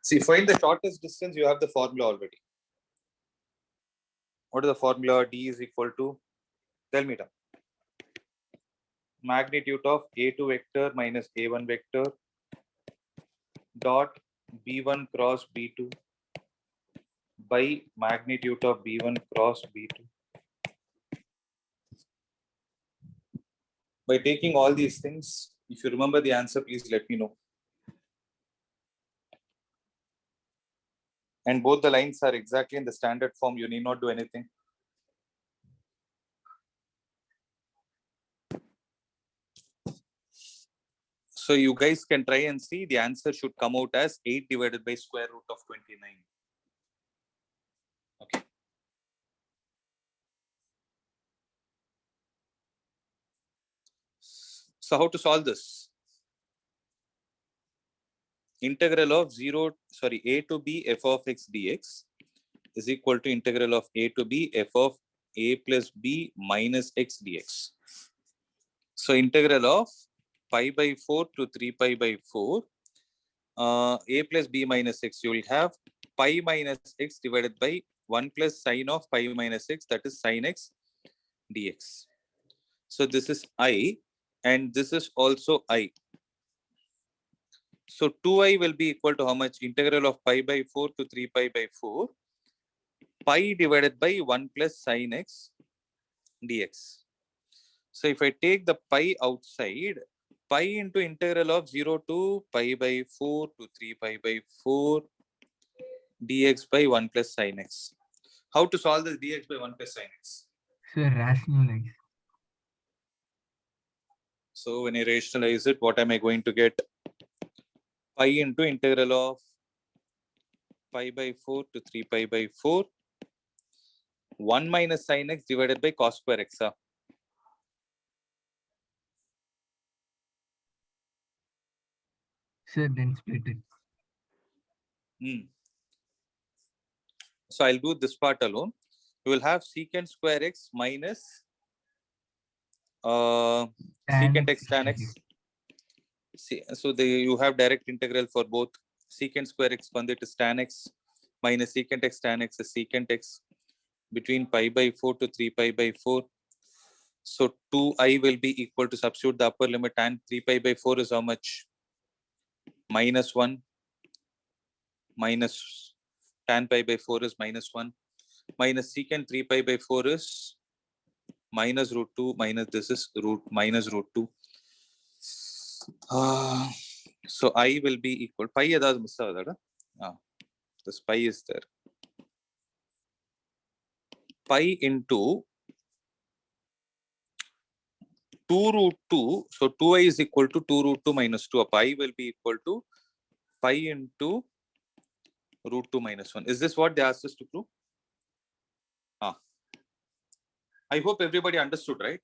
See, find the shortest distance, you have the formula already. What is the formula? D is equal to, tell me down. Magnitude of A2 vector minus A1 vector dot B1 cross B2 by magnitude of B1 cross B2. By taking all these things, if you remember the answer, please let me know. And both the lines are exactly in the standard form. You need not do anything. So you guys can try and see the answer should come out as 8 divided by square root of 29. Okay. So how to solve this? Integral of A to B f of x dx is equal to integral of A to B f of a plus b minus x dx. So integral of pi by 4 to 3 pi by 4, a plus b minus x, you will have pi minus x divided by 1 plus sine of pi minus x, that is sine x dx. So this is I and this is also I. So 2i will be equal to how much? Integral of pi by 4 to 3 pi by 4, pi divided by 1 plus sine x dx. So if I take the pi outside, pi into integral of 0 to pi by 4 to 3 pi by 4 dx by 1 plus sine x. How to solve this dx by 1 plus sine x? So rationalize. So when I rationalize it, what am I going to get? Pi into integral of pi by 4 to 3 pi by 4. 1 minus sin x divided by cos square x. Sir, then split it. So I'll do this part alone. You will have secant square x minus secant x tan x. So you have direct integral for both. Secant square x it is tan x minus secant x tan x is secant x between pi by 4 to 3 pi by 4. So 2i will be equal to, substitute the upper limit, and 3 pi by 4 is how much? Minus 1 minus tan pi by 4 is minus 1 minus secant 3 pi by 4 is minus root 2 minus this is minus root 2. So I will be equal pi edavadhu miss avadada. This pi is there. Pi into 2 root 2. So 2i is equal to 2 root 2 minus 2. Pi will be equal to pi into root 2 minus 1. Is this what they asked us to prove? I hope everybody understood, right?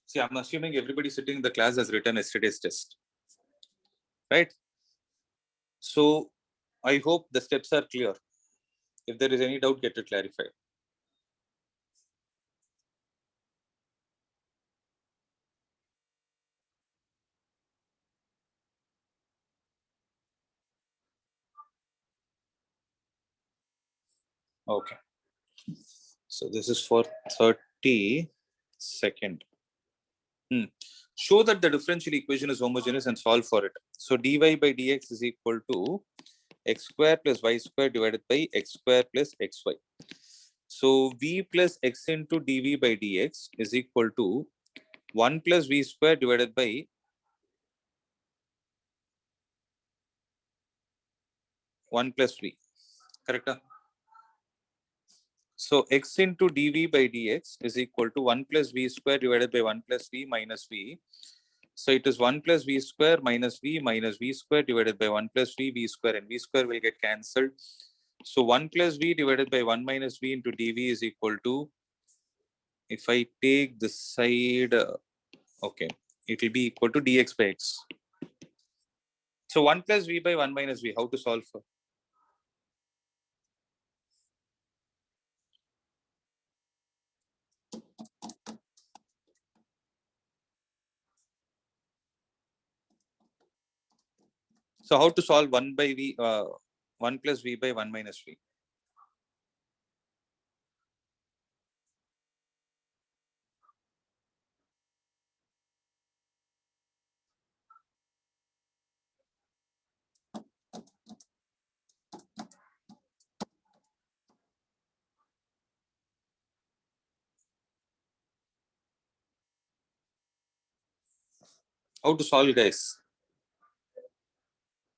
See, I'm assuming everybody sitting in the class has written yesterday's test, right? So I hope the steps are clear. If there is any doubt, get it clarified. Okay. So this is for 32nd. Show that the differential equation is homogeneous and solve for it. So dy by dx is equal to x square plus y square divided by x square plus xy. So v plus x into dv by dx is equal to 1 plus v square divided by 1 plus v. Correct? So x into dv by dx is equal to 1 plus v square divided by 1 plus v minus v. So it is 1 plus v square minus v square divided by 1 plus v square, and v square will get cancelled. So 1 plus v divided by 1 minus v into dv is equal to, if I take this side, okay, it will be equal to dx by x. So 1 plus v by 1 minus v, how to solve for? So how to solve 1 by v, 1 plus v by 1 minus v? How to solve, guys?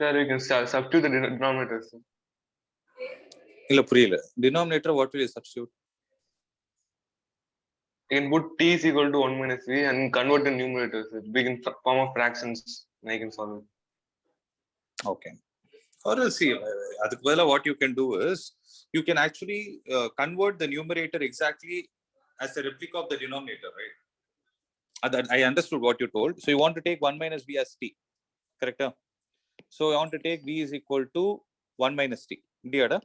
Sir, we can substitute the denominator, sir. Illa puriyala. Denominator, what will you substitute? You can put t is equal to 1 minus v and convert the numerator, sir. Big in form of fractions, and I can solve it. Okay. Or else see, what you can do is, you can actually convert the numerator exactly as a replica of the denominator, right? I understood what you told. So you want to take 1 minus v as t, correct? So I want to take v is equal to 1 minus t. This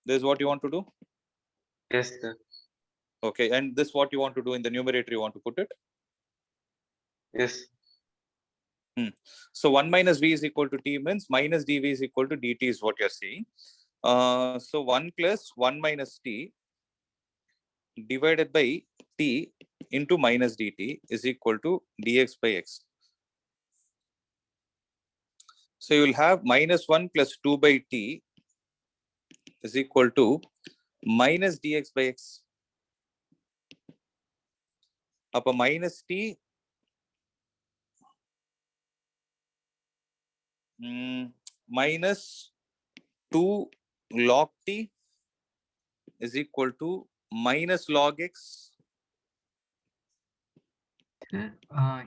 is what you want to do? Yes, sir. Okay, and this what you want to do in the numerator, you want to put it? Yes. So 1 minus v is equal to t means minus dv is equal to dt is what you're saying. So 1 plus 1 minus t divided by t into minus dt is equal to dx by x. So you will have minus 1 plus 2 by t is equal to minus dx by x. Upper minus t minus 2 log t is equal to minus log x. Sir,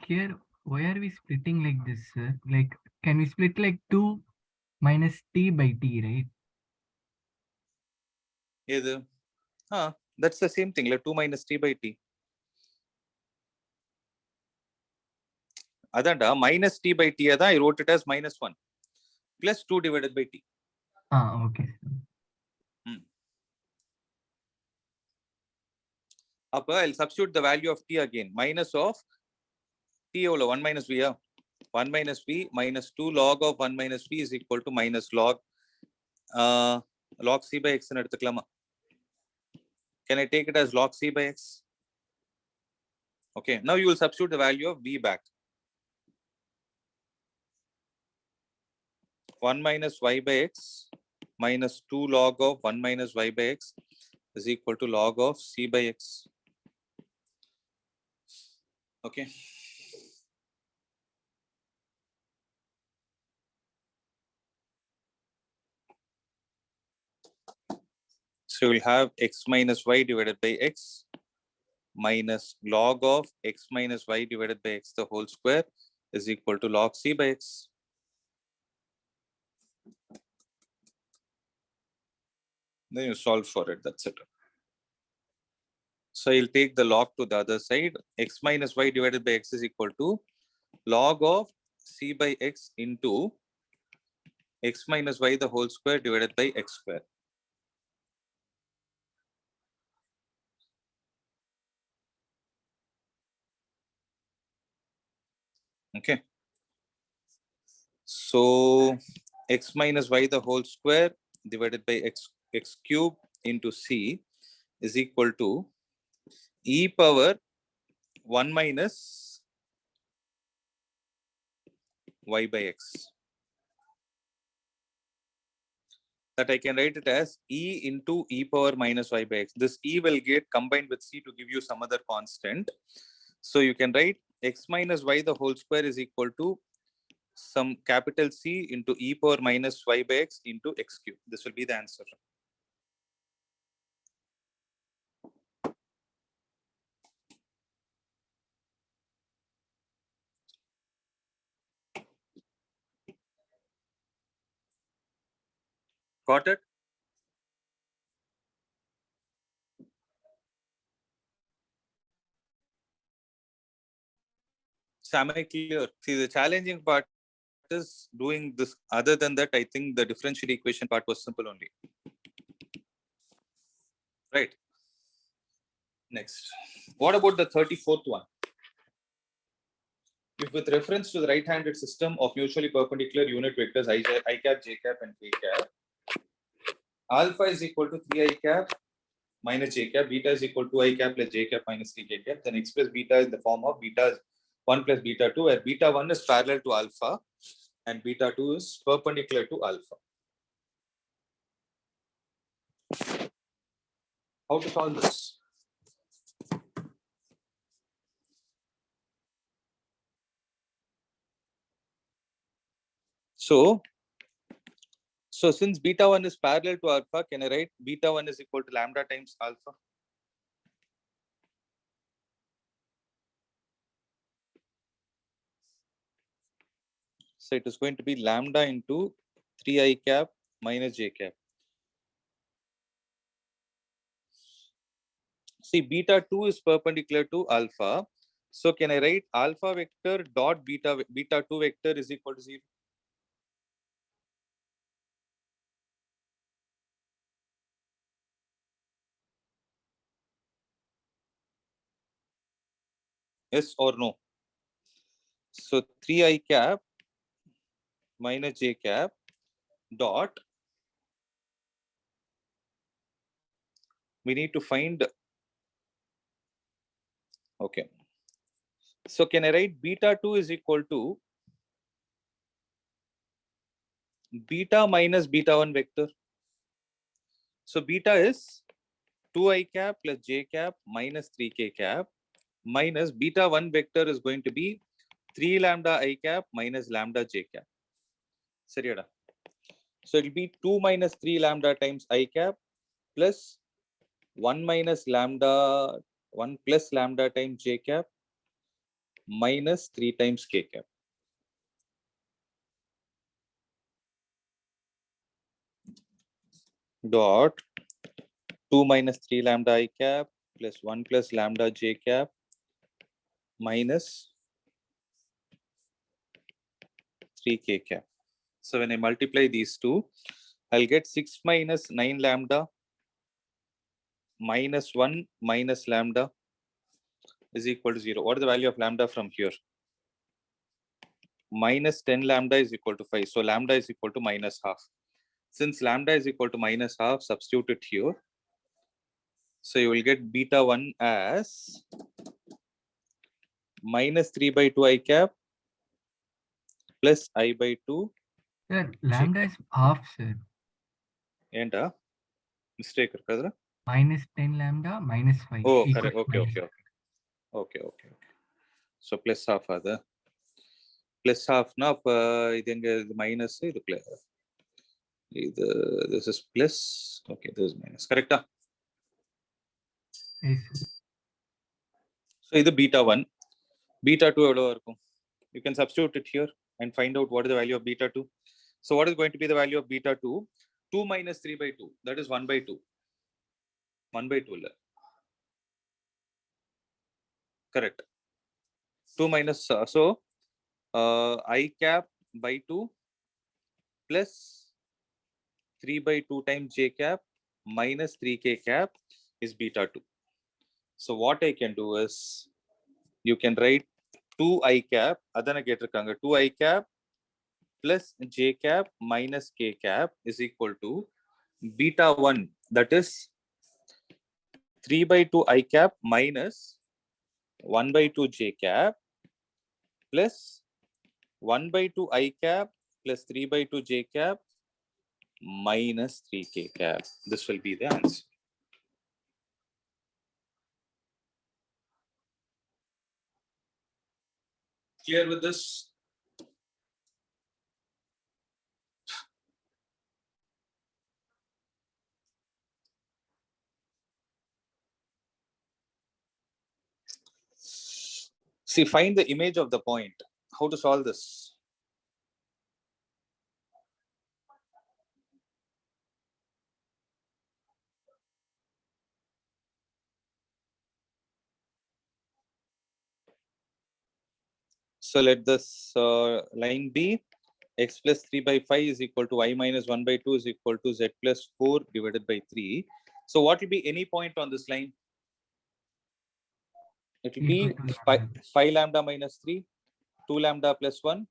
here, why are we splitting like this, sir? Like, can we split like 2 minus t by t, right? That's the same thing, like 2 minus t by t. Adanda minus t by t, I wrote it as minus 1 plus 2 divided by t. Okay. Up, I'll substitute the value of t again. Minus of t over 1 minus v. 1 minus v minus 2 log of 1 minus v is equal to minus log log c by x. Can I take it as log c by x? Okay, now you will substitute the value of v back. 1 minus y by x minus 2 log of 1 minus y by x is equal to log of c by x. Okay. So we'll have x minus y divided by x minus log of x minus y divided by x the whole square is equal to log c by x. Then you solve for it, that's it. So I'll take the log to the other side. X minus y divided by x is equal to log of c by x into x minus y the whole square divided by x square. Okay. So x minus y the whole square divided by x cube into c is equal to e power 1 minus y by x. That I can write it as e into e power minus y by x. This e will get combined with c to give you some other constant. So you can write x minus y the whole square is equal to some capital C into e power minus y by x into x cube. This will be the answer. Got it? So am I clear? See, the challenging part is doing this. Other than that, I think the differential equation part was simple only. Right. Next. What about the 34th one? If with reference to the right-handed system of mutually perpendicular unit vectors I cap, j cap, and k cap, alpha is equal to 3 I cap minus j cap, beta is equal to I cap plus j cap minus 3 k cap, then express beta in the form of beta 1 plus beta 2, where beta 1 is parallel to alpha and beta 2 is perpendicular to alpha. How to solve this? So since beta 1 is parallel to alpha, can I write beta 1 is equal to lambda times alpha? So it is going to be lambda into 3 I cap minus j cap. See, beta 2 is perpendicular to alpha. So can I write alpha vector dot beta 2 vector is equal to 0? Yes or no? So 3 I cap minus j cap dot, we need to find, okay. So can I write beta 2 is equal to beta minus beta 1 vector? So beta is 2 I cap plus j cap minus 3k cap minus beta 1 vector is going to be 3 lambda I cap minus lambda j cap. Sariyada. So it will be 2 minus 3 lambda times I cap plus 1 minus lambda 1 plus lambda times j cap minus 3 times k cap. Dot 2 minus 3 lambda I cap plus 1 plus lambda j cap minus 3 k cap. So when I multiply these two, I'll get 6 minus 9 lambda minus 1 minus lambda is equal to 0. What is the value of lambda from here? Minus 10 lambda is equal to 5. So lambda is equal to minus half. Since lambda is equal to minus half, substitute it here. So you will get beta 1 as minus 3 by 2 I cap plus I by 2. Sir, lambda is half, sir. And mistake. Minus 10 lambda minus 5. Oh, equal correct. to Okay, minus okay, okay. Okay. So plus half other. Plus half now, minus this is plus. Okay, this is minus. Correct? Yes, sir. So this beta 1. Beta 2 you can substitute it here and find out what is the value of beta 2. So what is going to be the value of beta 2? 2 minus 3 by 2. That is 1 by 2. 1 by 2. Correct. 2 minus, I cap by 2 plus 3 by 2 times j cap minus 3k cap is beta 2. So what I can do is, you can write 2 I cap, adana ketirukanga 2 I cap plus j cap minus k cap is equal to beta 1, that is 3 by 2 I cap minus 1 by 2 j cap plus 1 by 2 I cap plus 3 by 2 j cap minus 3k cap. This will be the answer. Clear with this? See, find the image of the point. How to solve this? So let this line be x plus 3 by 5 is equal to y minus 1 by 2 is equal to z plus 4 divided by 3. So what will be any point on this line? It will be Equal to 5 lambda minus 3, 2 lambda plus 1,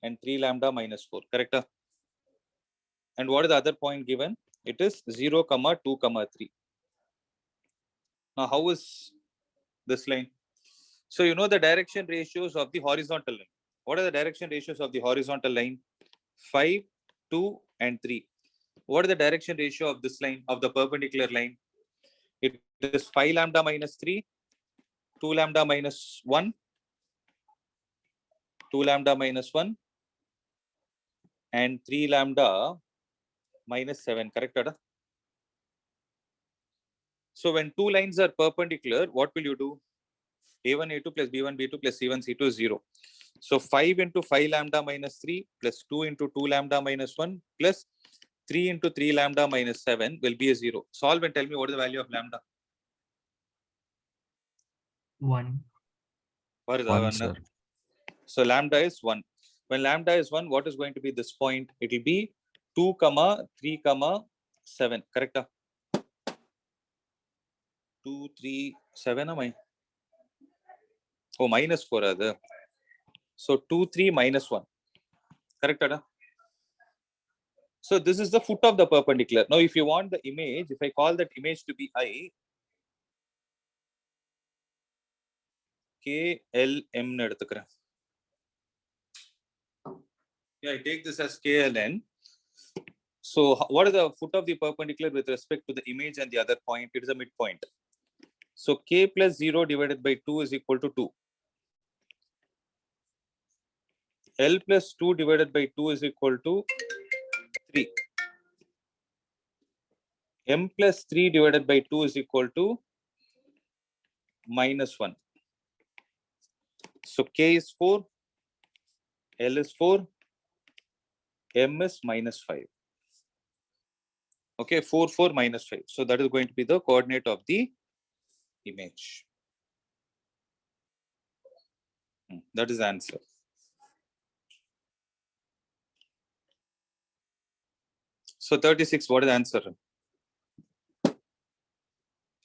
and 3 lambda minus 4. Correct? And what is the other point given? It is 0, 2, 3. Now, how is this line? So you know the direction ratios of the horizontal line. What are the direction ratios of the horizontal line? 5, 2, and 3. What is the direction ratio of this line, of the perpendicular line? It is 5 lambda minus 3, 2 lambda minus 1, 2 lambda minus 1, and 3 lambda minus 7. Correct, Ada? So when two lines are perpendicular, what will you do? A1, A2 plus B1, B2 plus C1, C2 is 0. So 5 into 5 lambda minus 3 plus 2 into 2 lambda minus 1 plus 3 into 3 lambda minus 7 will be a 0. Solve and tell me what is the value of lambda. 1. What is 1, one? sir. So lambda is 1. When lambda is 1, what is going to be this point? It will be 2, 3, 7. Correct? 2, 3, 7 am I? Oh, minus 4 other. So 2, 3, minus 1. Correct, Ada? So this is the foot of the perpendicular. Now, if you want the image, if I call that image to be I, K, L, M. Yeah, I take this as K, L, N. So what is the foot of the perpendicular with respect to the image and the other point? It is a midpoint. So K plus 0 divided by 2 is equal to 2. L plus 2 divided by 2 is equal to 3. m plus 3 divided by 2 is equal to minus 1. So k is 4, L is 4, m is minus 5. Okay, 4, 4, minus 5. So that is going to be the coordinate of the image. That is the answer. So 36, what is the answer?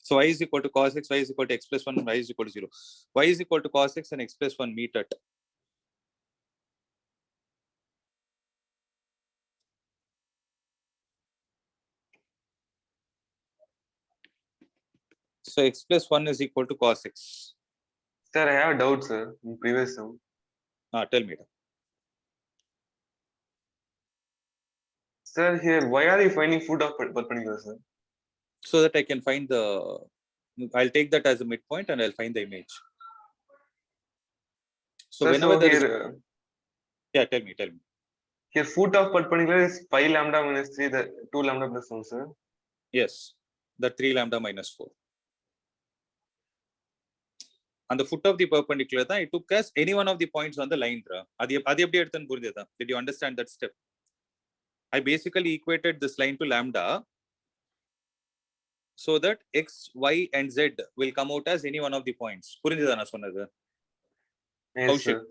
So y is equal to cos x, y is equal to x plus 1, y is equal to 0. Y is equal to cos x and x plus 1 meet at. So x plus 1 is equal to cos x. Sir, I have a doubt, sir, in previous sum. Tell me. Sir, here, why are you finding foot of perpendicular, sir? So that I can find the, I'll take that as a midpoint and I'll find the image. So Sir, whenever so there is, here, yeah, tell me. here foot of perpendicular is 5 lambda minus 3, the 2 lambda plus 1, sir. Yes, the 3 lambda minus 4. On the foot of the perpendicular, it took us any one of the points on the line. Did you understand that step? I basically equated this line to lambda so that x, y, and z will come out as any one of the points. Yes, Kaushik. sir.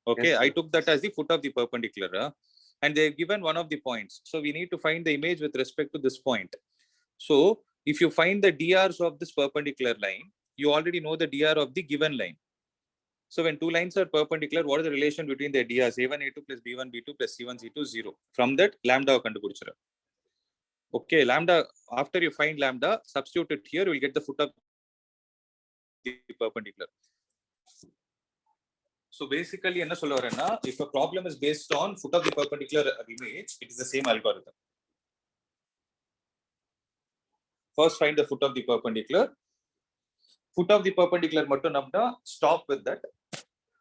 Okay, Yes, I sir. took that as the foot of the perpendicular, and they've given one of the points. So we need to find the image with respect to this point. So if you find the drs of this perpendicular line, you already know the dr of the given line. So when two lines are perpendicular, what is the relation between the drs? A1, A2 plus B1, B2 plus C1, C2, 0. From that, lambda kandupidichira. Okay, lambda, after you find lambda, substitute it here, you will get the foot of the perpendicular. So basically, if a problem is based on foot of the perpendicular image, it is the same algorithm. First, find the foot of the perpendicular. Foot of the perpendicular, stop with that.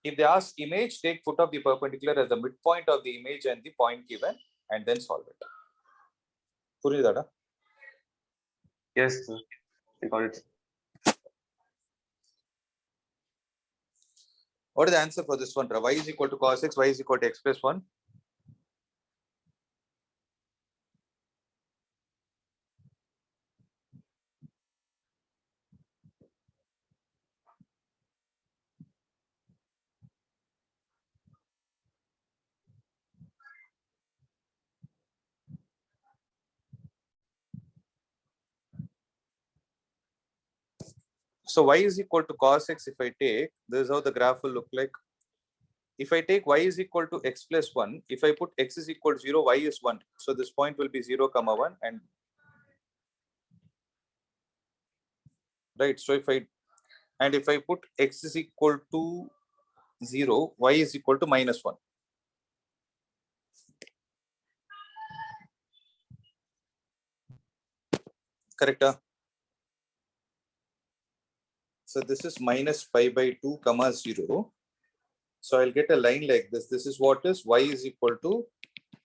If they ask image, take foot of the perpendicular as the midpoint of the image and the point given, and then solve it. Puridada? Yes, sir. I got it. What is the answer for this one? Y is equal to cos x, y is equal to x plus 1. So y is equal to cos x. If I take, this is how the graph will look like. If I take y is equal to x plus 1, if I put x is equal to 0, y is 1. So this point will be 0, 1, and right. So if I put x is equal to 0, y is equal to minus 1. Correct? So this is minus pi by 2, 0. So I'll get a line like this. This is what is y is equal to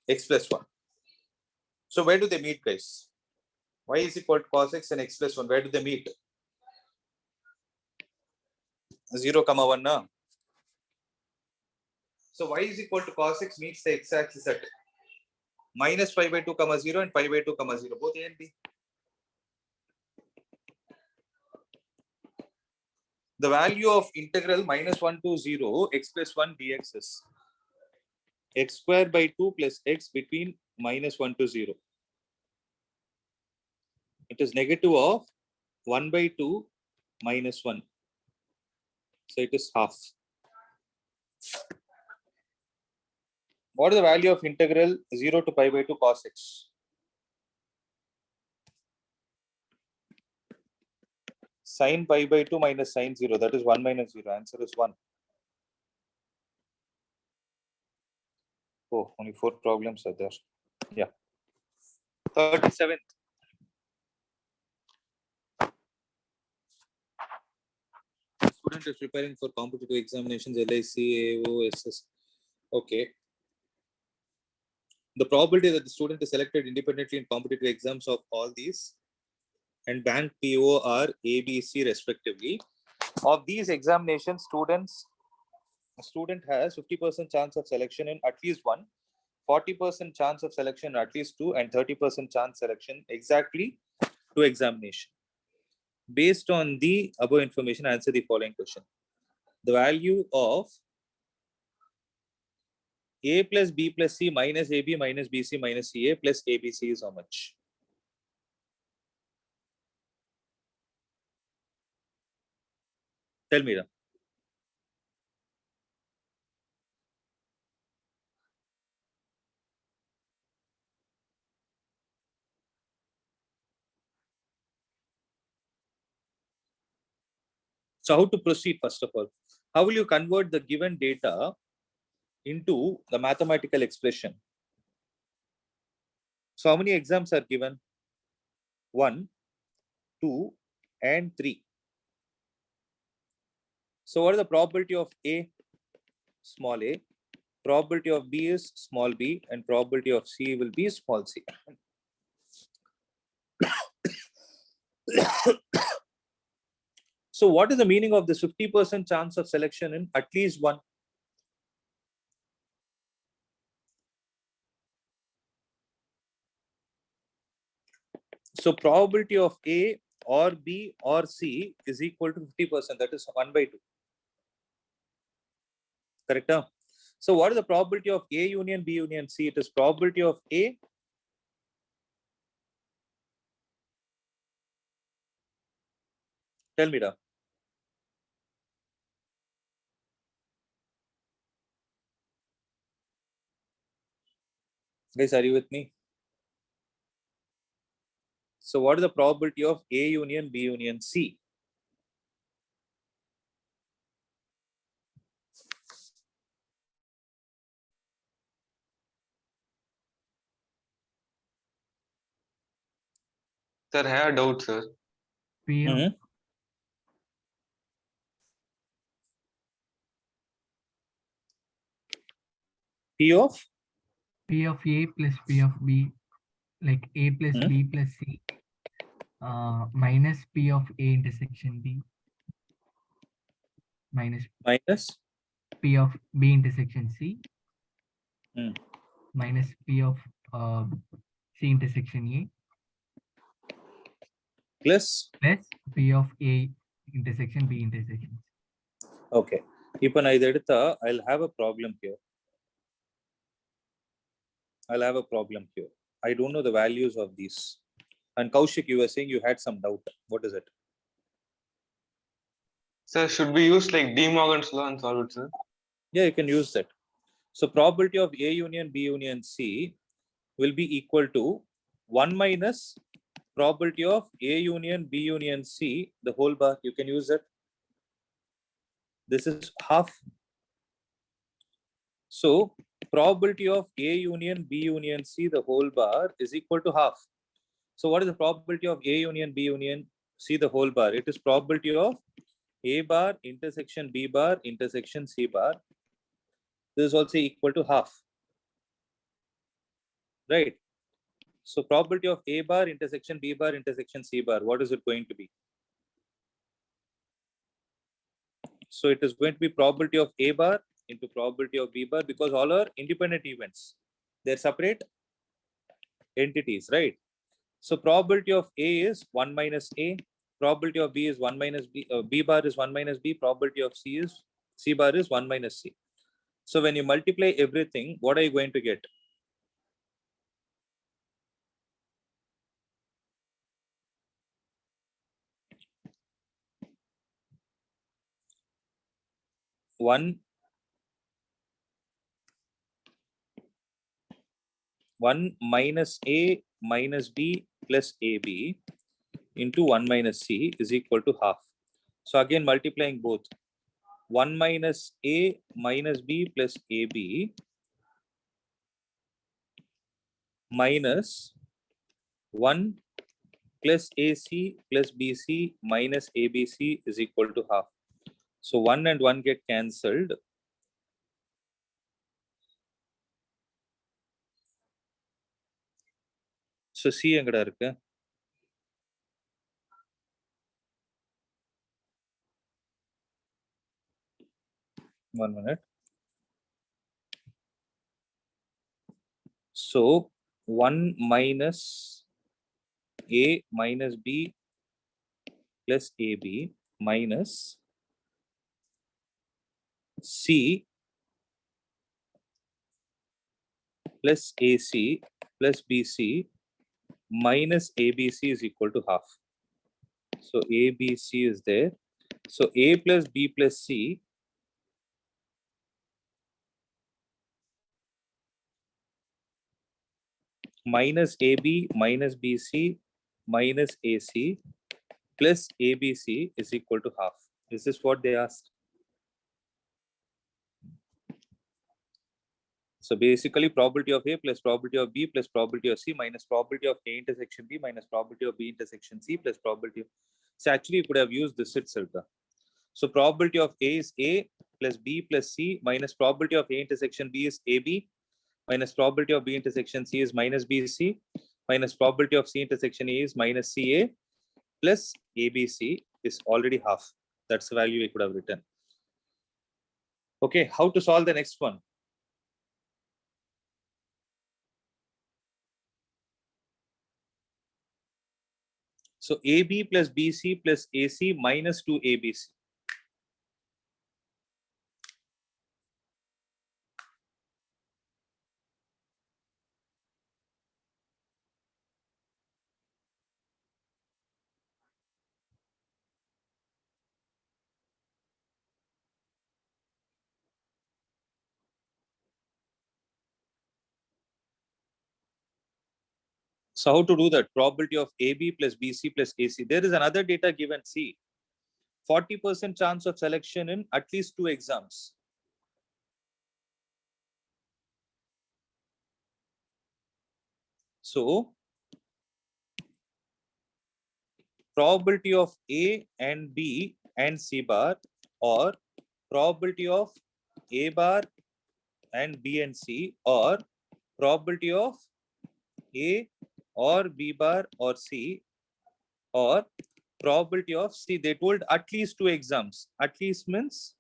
x plus 1. So where do they meet, guys? Y is equal to cos x and x plus 1. Where do they meet? 0, 1. Na? So y is equal to cos x meets the x-axis at minus pi by 2, 0 and pi by 2, 0. Both A and B. The value of integral minus 1 to 0 x plus 1 dx is x square by 2 plus x between minus 1 to 0. It is negative of 1 by 2 minus 1. So it is half. What is the value of integral 0 to pi by 2 cos x? Sin pi by 2 minus sin 0. That is 1 minus 0. Answer is 1. Oh, only 4 problems are there. Yeah. 37th. Student is preparing for competitive examinations, LIC, AO, SS. Okay. The probability that the student is selected independently in competitive exams of all these and bank PO are A, B, C respectively. Of these examinations, student has 50% chance of selection in at least one, 40% chance of selection in at least two, and 30% chance selection exactly to examination. Based on the above information, answer the following question. The value of A plus B plus C minus AB minus BC minus CA plus ABC is how much? Tell me now. So how to proceed first of all? How will you convert the given data into the mathematical expression? So how many exams are given? 1, 2, and 3. So what is the probability of A? Small a. Probability of B is small b, and probability of C will be small c. So what is the meaning of this 50% chance of selection in at least one? So probability of A or B or C is equal to 50%. That is 1 by 2. Correct? Huh? So what is the probability of A union B union C? It is probability of A. Tell me now. Guys, are you with me? So what is the probability of A union B union C? Sir, I have a doubt, sir. P of Mhm. P of P of A plus P of B, like A plus Mhm. B plus C, minus P of A intersection B, minus minus P of B intersection C, Hmm. minus P of C intersection A, plus. plus P of A intersection B intersection C. Okay. இப்போ நான் இதை எடுத்தா I'll have a problem here. I'll have a problem here. I don't know the values of these. And Kaushik, you were saying you had some doubt. What is it? Sir, should we use like De Morgan's law and solve it, sir? Yeah, you can use that. So probability of A union B union C will be equal to 1 minus probability of A union B union C, the whole bar. You can use that. This is half. So probability of A union B union C, the whole bar, is equal to half. So what is the probability of A union B union C, the whole bar? It is probability of A bar intersection B bar intersection C bar. This is also equal to half. Right? So probability of A bar intersection B bar intersection C bar, what is it going to be? So it is going to be probability of A bar into probability of B bar, because all are independent events. They're separate entities, right? So probability of A is 1 minus A. Probability of B is 1 minus B. B bar is 1 minus B. Probability of C bar is 1 minus C. So when you multiply everything, what are you going to get? One minus A minus B plus AB into 1 minus C is equal to half. So again multiplying both. 1 minus A minus B plus AB minus 1 plus AC plus BC minus ABC is equal to half. So 1 and 1 get cancelled. So C எங்கடா இருக்கு? 1 minute. So 1 minus A minus B plus AB minus C plus AC plus BC minus ABC is equal to half. So ABC is there. So A plus B plus C minus AB minus BC minus AC plus ABC is equal to half. This is what they asked. So basically probability of A plus probability of B plus probability of C minus probability of A intersection B minus probability of B intersection C plus probability of... So actually you could have used this itself. So probability of A is A plus B plus C minus probability of A intersection B is AB minus probability of B intersection C is minus BC minus probability of C intersection A is minus CA plus ABC is already half. That's the value we could have written. Okay, how to solve the next one? So AB plus BC plus AC minus 2ABC. So how to do that? Probability of AB plus BC plus AC. There is another data given. C. 40% chance of selection in at least 2 exams. So probability of A and B and C bar, or probability of A bar and B and C, or probability of A or B bar or C, or probability of C. They told at least 2 exams. At least means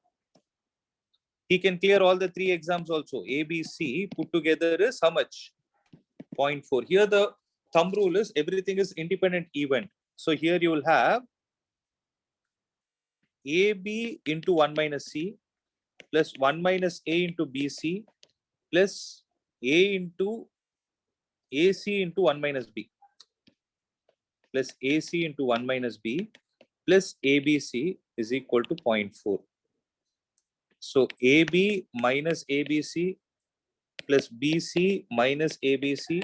he can clear all the 3 exams also. A, B, C put together is how much? 0.4. Here the thumb rule is everything is independent event. So here you will have AB into 1 minus C plus 1 minus A into BC plus A into AC into 1 minus B plus AC into 1 minus B plus ABC is equal to 0.4. So AB minus ABC plus BC minus ABC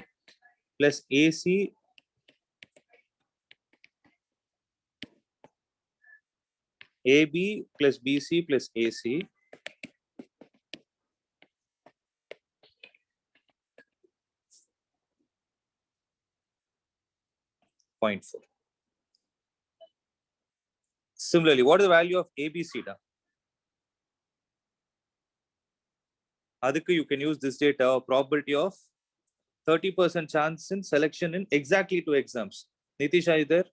plus AC AB plus BC plus AC 0.4. Similarly, what is the value of ABC? Adhikku, you can use this data, or probability of 30% chance in selection in exactly 2 exams. Nitish, are you there?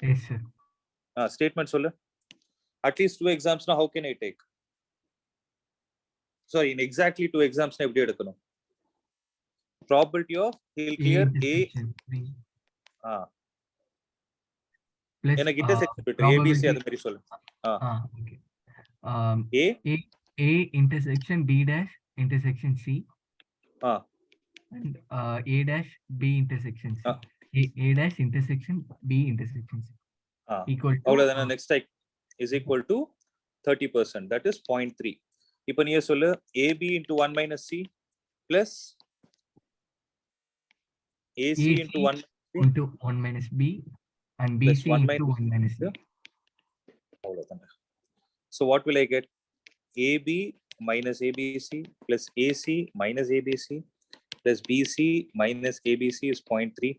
Yes, sir. Statement solla. At least 2 exams now, how can I take? Sorry, in exactly 2 exams, probability of he'll clear A. intersection B Ah, plus எனக்கு intersection bitter, ABC probability. அது மாதிரி சொல்லு. Okay. A. A intersection B dash intersection C Ah, and A dash B intersection C. Ah. A dash intersection B intersection C ah. equal to அவ்வளவுதானே next type is equal to 30%. That is 0.3. இப்போ நீ சொல்லு AB into 1 minus C plus AC into 1 into 1 minus B and plus BC 1 into minus 1 minus C. அவ்வளவுதானே. So what will I get? AB minus ABC plus AC minus ABC plus BC minus ABC is 0.3.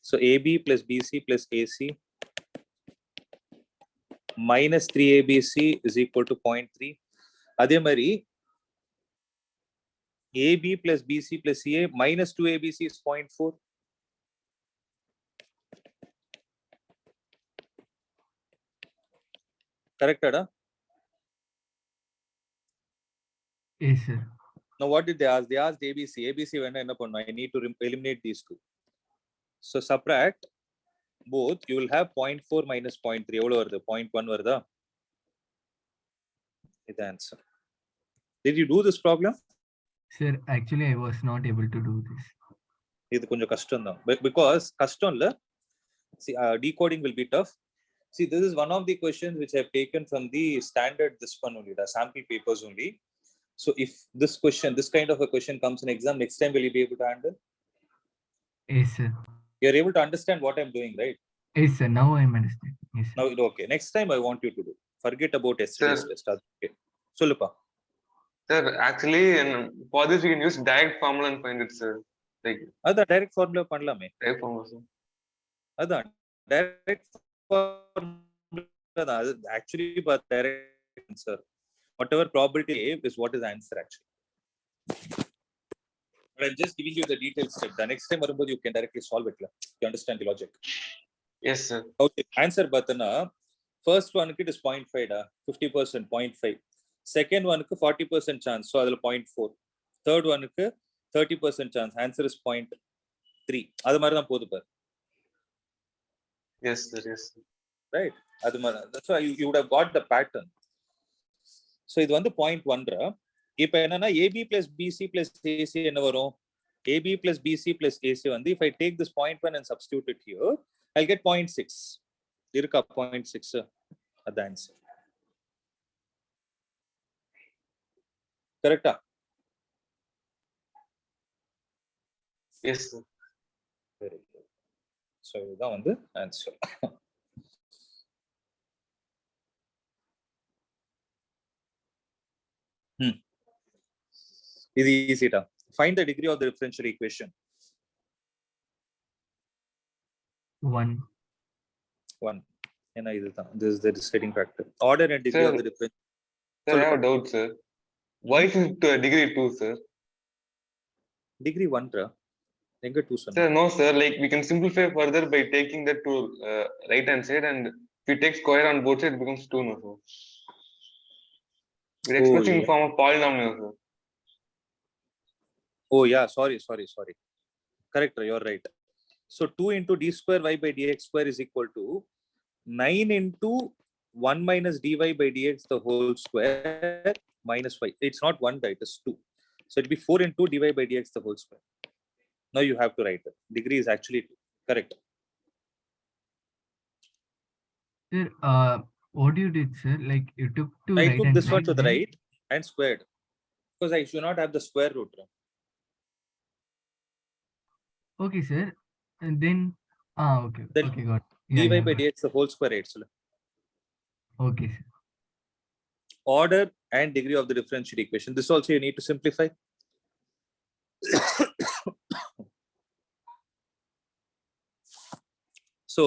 So AB plus BC plus AC minus 3ABC is equal to 0.3. அதே மாதிரி AB plus BC plus CA minus 2ABC is 0.4. Correct, Ada? Yes, sir. Now what did they ask? They asked ABC. ABC when I need to eliminate these two. So subtract both. You will have 0.4 minus 0.3. எவ்வளவு வருது? 0.1 வருதா? Is the answer. Did you do this problem? Sir, actually, I was not able to do this. இது கொஞ்சம் கஷ்டம் தான். Because கஷ்டம் இல்ல. See, decoding will be tough. See, this is one of the questions which I have taken from the standard, this one only, the sample papers only. So if this kind of a question comes in exam, next time will you be able to handle? Yes, sir. You are able to understand what I'm doing, right? Yes, sir. Now I understand. Yes, sir. Now, okay. Next time I want you to do. Forget about yesterday's Sir. test. Okay. Sollupa. Sir, actually, for this we can use direct formula and find it, sir. Like அதான் direct formula பண்ணலாமே. direct formula, sir. அதான் direct formula தான். Actually, but direct answer. Whatever probability is what is the answer actually. But I'm just giving you the detailed step. The next time வரும்போது you can directly solve it. You understand the logic. Yes, sir. Okay. Answer பார்த்தனா first one it is 0.5 டா 50% 0.5. Second one 40% chance. So அதுல 0.4. Third one 30% chance. Answer is 0.3. அது மாதிரி தான் போகுது பாரு. Yes, sir. Yes, sir. Right. அது மாதிரி. That's why you would have got the pattern. So இது வந்து 0.1 ரா. இப்போ என்னன்னா AB plus BC plus AC என்ன வரும்? AB plus BC plus AC வந்து if I take this 0.1 and substitute it here, I'll get 0.6. இருக்கா 0.6? That's the answer. Correct? Yes, sir. Very good. So இதுதான் வந்து answer. இது easy டா. Find the degree of the differential equation. 1. 1. ஏன்னா இதுதான். This is the deciding factor. Order and degree Sir. of the differential. Sir, I have a doubt, sir. Why is it degree 2, sir? Degree 1 ரா. எங்க 2 சொன்னா? Sir, no, sir. Like we can simplify further by taking that to right hand side, and if we take square on both sides, it becomes 2, no, sir. We're expressing in form of polynomial, sir. Oh yeah, sorry. Correct, you're right. So 2 into d square y by dx square is equal to 9 into 1 minus dy by dx the whole square minus y. It's not 1, it is 2. So it'll be 4 into dy by dx the whole square. Now you have to write it. Degree is actually 2. Correct. Sir, what you did, sir? Like you took to I right took hand this one side, to the then- right and squared. Because I should not have the square root. Okay, sir. And then okay. Then Okay, got it. dy Yeah, by got it. dx the whole square 8. So Okay, sir. order and degree of the differential equation. This also you need to simplify. So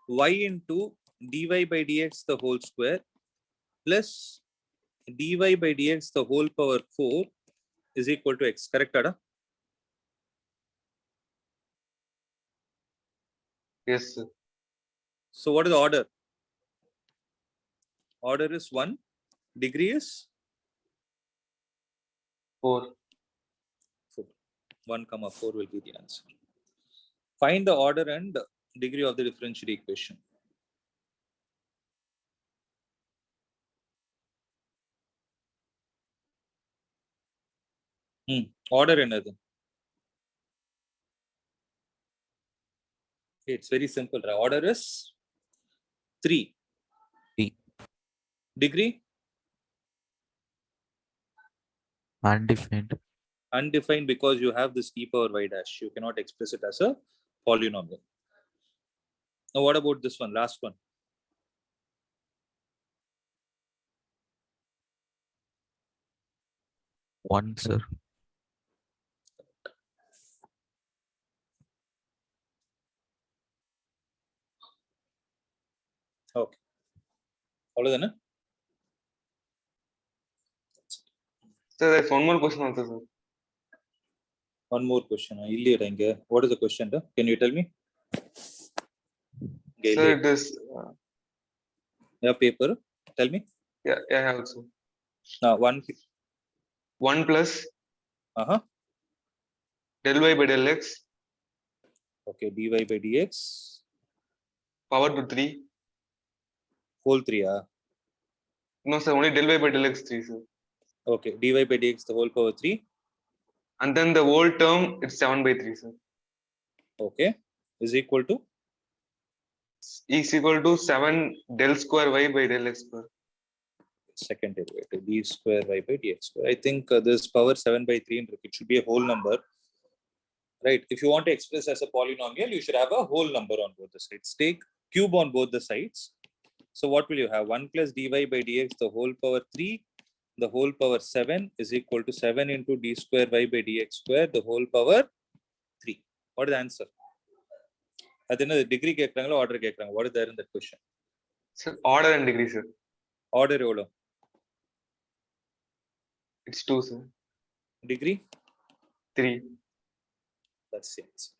y into dy by dx the whole square plus dy by dx the whole power 4 is equal to x. Correct, Ada? Yes, sir. So what is the order? Order is 1. Degree is 4. 4. 1 comma 4 will be the answer. Find the order and degree of the differential equation. Order another. It's very simple. Order is 3. 3. Degree? Undefined. Undefined because you have this e power y dash. You cannot express it as a polynomial. Now what about this one? Last one. One, sir. Okay. அவ்வளவுதானே? Sir, there's one more question also, sir. One more question. What is the question? Can you tell me? Sir, it is. Yeah, paper. Tell me. Yeah, I have, sir. Now, 1 plus Uh-huh. del y by del x Okay, dy by dx power to 3. whole 3. No, sir, only del y by del x 3, sir. Okay, dy by dx the whole power 3. And then the whole term, it's 7 by 3, sir. Okay, is equal to Is equal to 7 del square y by del x square. second derivative d square y by dx square. I think this power 7 by 3, it should be a whole number. Right, if you want to express as a polynomial, you should have a whole number on both the sides. Take cube on both the sides. So what will you have? 1 plus dy by dx the whole power 3, the whole power 7 is equal to 7 into d square y by dx square the whole power 3. What is the answer? That's the degree கேக்குறாங்களா order கேக்குறாங்க. What is there in that question? Sir, order and degree, sir. Order எவ்வளோ? It's 2, sir. Degree? 3. That's the answer.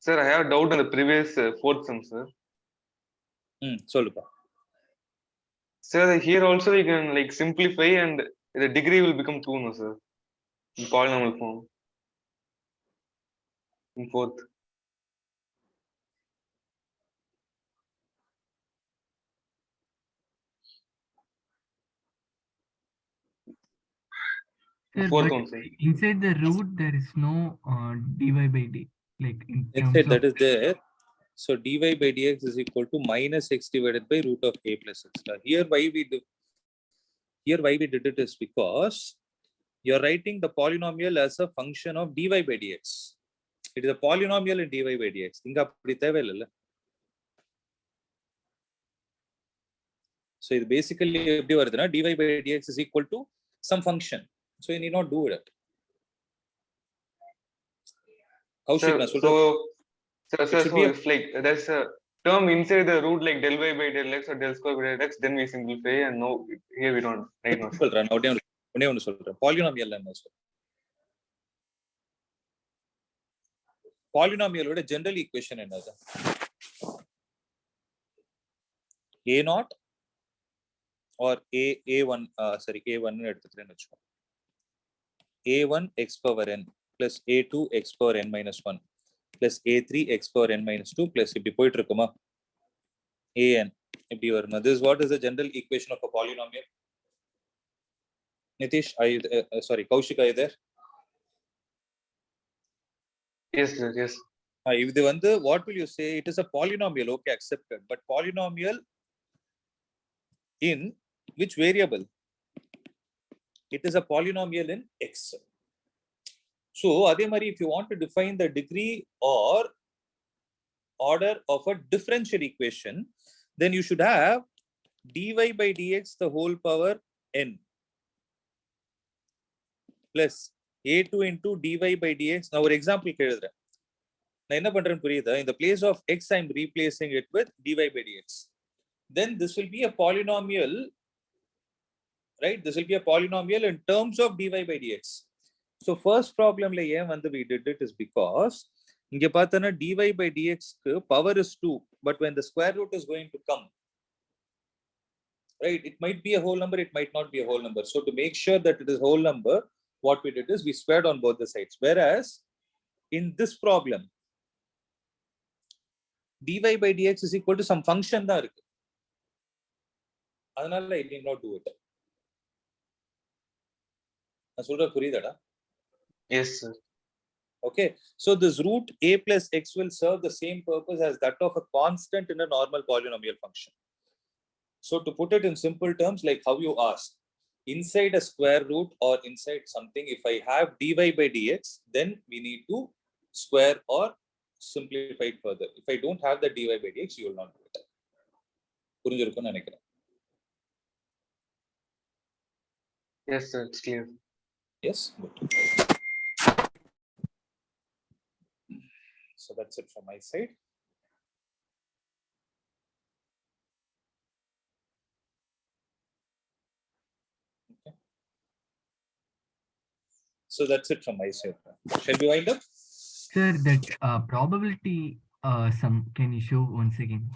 Sir, I have a doubt on the previous fourth sum, sir. சொல்லுப்பா. Sir, here also we can like simplify and the degree will become 2, no, sir. In polynomial form. In fourth. Sir, Fourth but one, sir. inside the root, there is no dy by d. Like in terms Inside of that is there. So dy by dx is equal to minus x divided by root of a plus x. Here why we did it is because you're writing the polynomial as a function of dy by dx. It is a polynomial in dy by dx. இங்க அப்படி தேவையில்லை. So இது basically எப்படி வருதுன்னா dy by dx is equal to some function. So you need not do it. Kaushik, நான் சொல்றது Sir, should so be a- if like there's a term inside the root like del y by del x or del square by del x, then we simplify, and no, here we don't. Right now, sir. சொல்றேன். ஒண்ணே ஒன்று சொல்றேன். Polynomial என்ன சொல்றேன்? பாலினாமியலோட general equation என்னது? a naught or a1 sorry a1 னு எடுத்துக்கிறேன்னு வெச்சுக்கோ. a1 x power n plus a2 x power n minus 1 plus a3 x power n minus 2 plus இப்படி போயிட்டு இருக்குமா? an இப்படி வருமா? This is what is the general equation of a polynomial? Nitish, sorry, Kaushik, are you there? Yes, sir. Yes. இது வந்து what will you say? It is a polynomial, okay, accepted. But polynomial in which variable? It is a polynomial in x. So அதே மாதிரி if you want to define the degree or order of a differential equation, then you should have dy by dx the whole power n plus a2 into dy by dx. நான் ஒரு example எழுதுறேன். நான் என்ன பண்றேன்னு புரியுதா? In the place of x I'm replacing it with dy by dx. Then this will be a polynomial, right? This will be a polynomial in terms of dy by dx. So first problem la ஏன் வந்து we did it is because இங்க பார்த்தனா dy by dx க்கு power is 2, but when the square root is going to come, right, it might be a whole number, it might not be a whole number. So to make sure that it is whole number, what we did is we squared on both the sides. Whereas in this problem dy by dx is equal to some function தான் இருக்கு. அதனால I did not do it. நான் சொல்ற புரியுதாடா? Yes, sir. Okay, so this root a plus x will serve the same purpose as that of a constant in a normal polynomial function. So to put it in simple terms, like how you asked, inside a square root or inside something, if I have dy by dx, then we need to square or simplify it further. If I don't have the dy by dx, you will not do it. புரிஞ்சிருக்கும்னு நினைக்கிறேன். Yes, sir. It's clear. Yes, good. So that's it from my side. Okay. So that's it from my side. Shall we wind up? sir, that probability sum, can you show once again?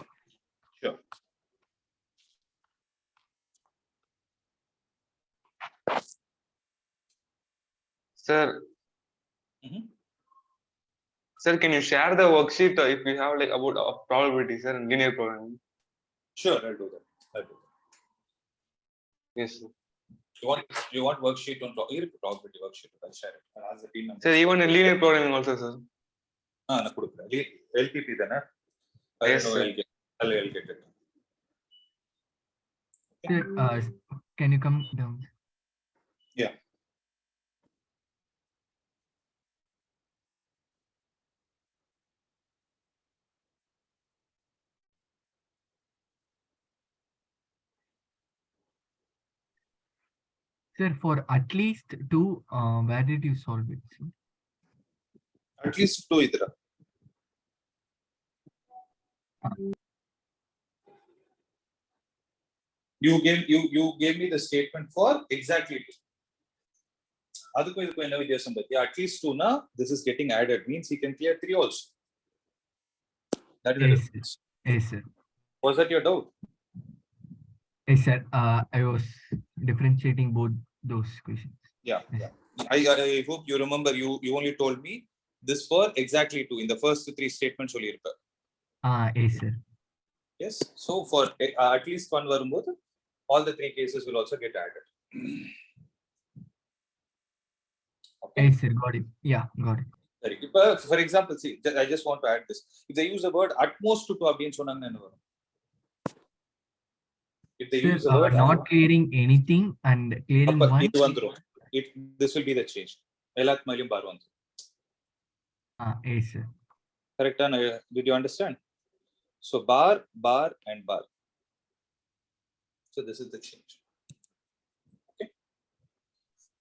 Sure. Sir, Mhm. sir, can you share the worksheet if you have like about probability, sir, and linear programming? Sure, I'll do that. I'll do that. Yes, sir. You want worksheet on probability worksheet? I'll share it. I'll ask the team members. Sir, even in linear programming also, sir. நான் கொடுக்குறேன். LPP தானே? I Yes, know sir. I'll get it. Sir, can you come down? Yeah. Sir, for at least 2, where did you solve it? Sir? At least 2 idra. You gave me the statement for exactly 2. ಅದಕ್ಕೂ ಇದಕ್ಕೂ ಏನೋ ವ್ಯತ್ಯಾಸ ಬರುತ್ತೆ. At least 2 na this is getting added means he can clear 3 also. That is the Yes, difference. Yes, sir. Was that your doubt? Yes, sir. I was differentiating both those questions. Yeah. I hope you remember you only told me this for exactly 2 in the first 3 statements only irukka. Yes, sir. Yes. So for at least 1 varumbodhu all the 3 cases will also get added. Okay. Yes, sir. Got it. Yeah, got it. Very good. For example, see, I just want to add this. If they use the word atmost to அப்படின்னு சொன்னாங்க என்ன வரும்? If they Sir, use the word not clearing anything and clearing அப்ப one. இது வந்துரும். This will be the change. எல்லாத்து மேலயும் பார் வந்துரும். Yes, sir. Correct? Did you understand? So bar and bar. So this is the change. Okay.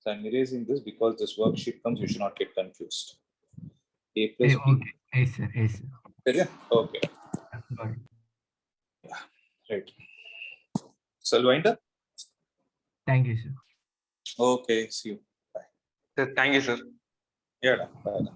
So I'm erasing this because this worksheet comes. You should not get confused. A plus B. Okay. Yes, sir. Yes, sir. Okay. Got it. Right. So I'll wind up. Thank you, sir. Okay. See you. Bye. Sir, thank you, sir. Yeah. Bye.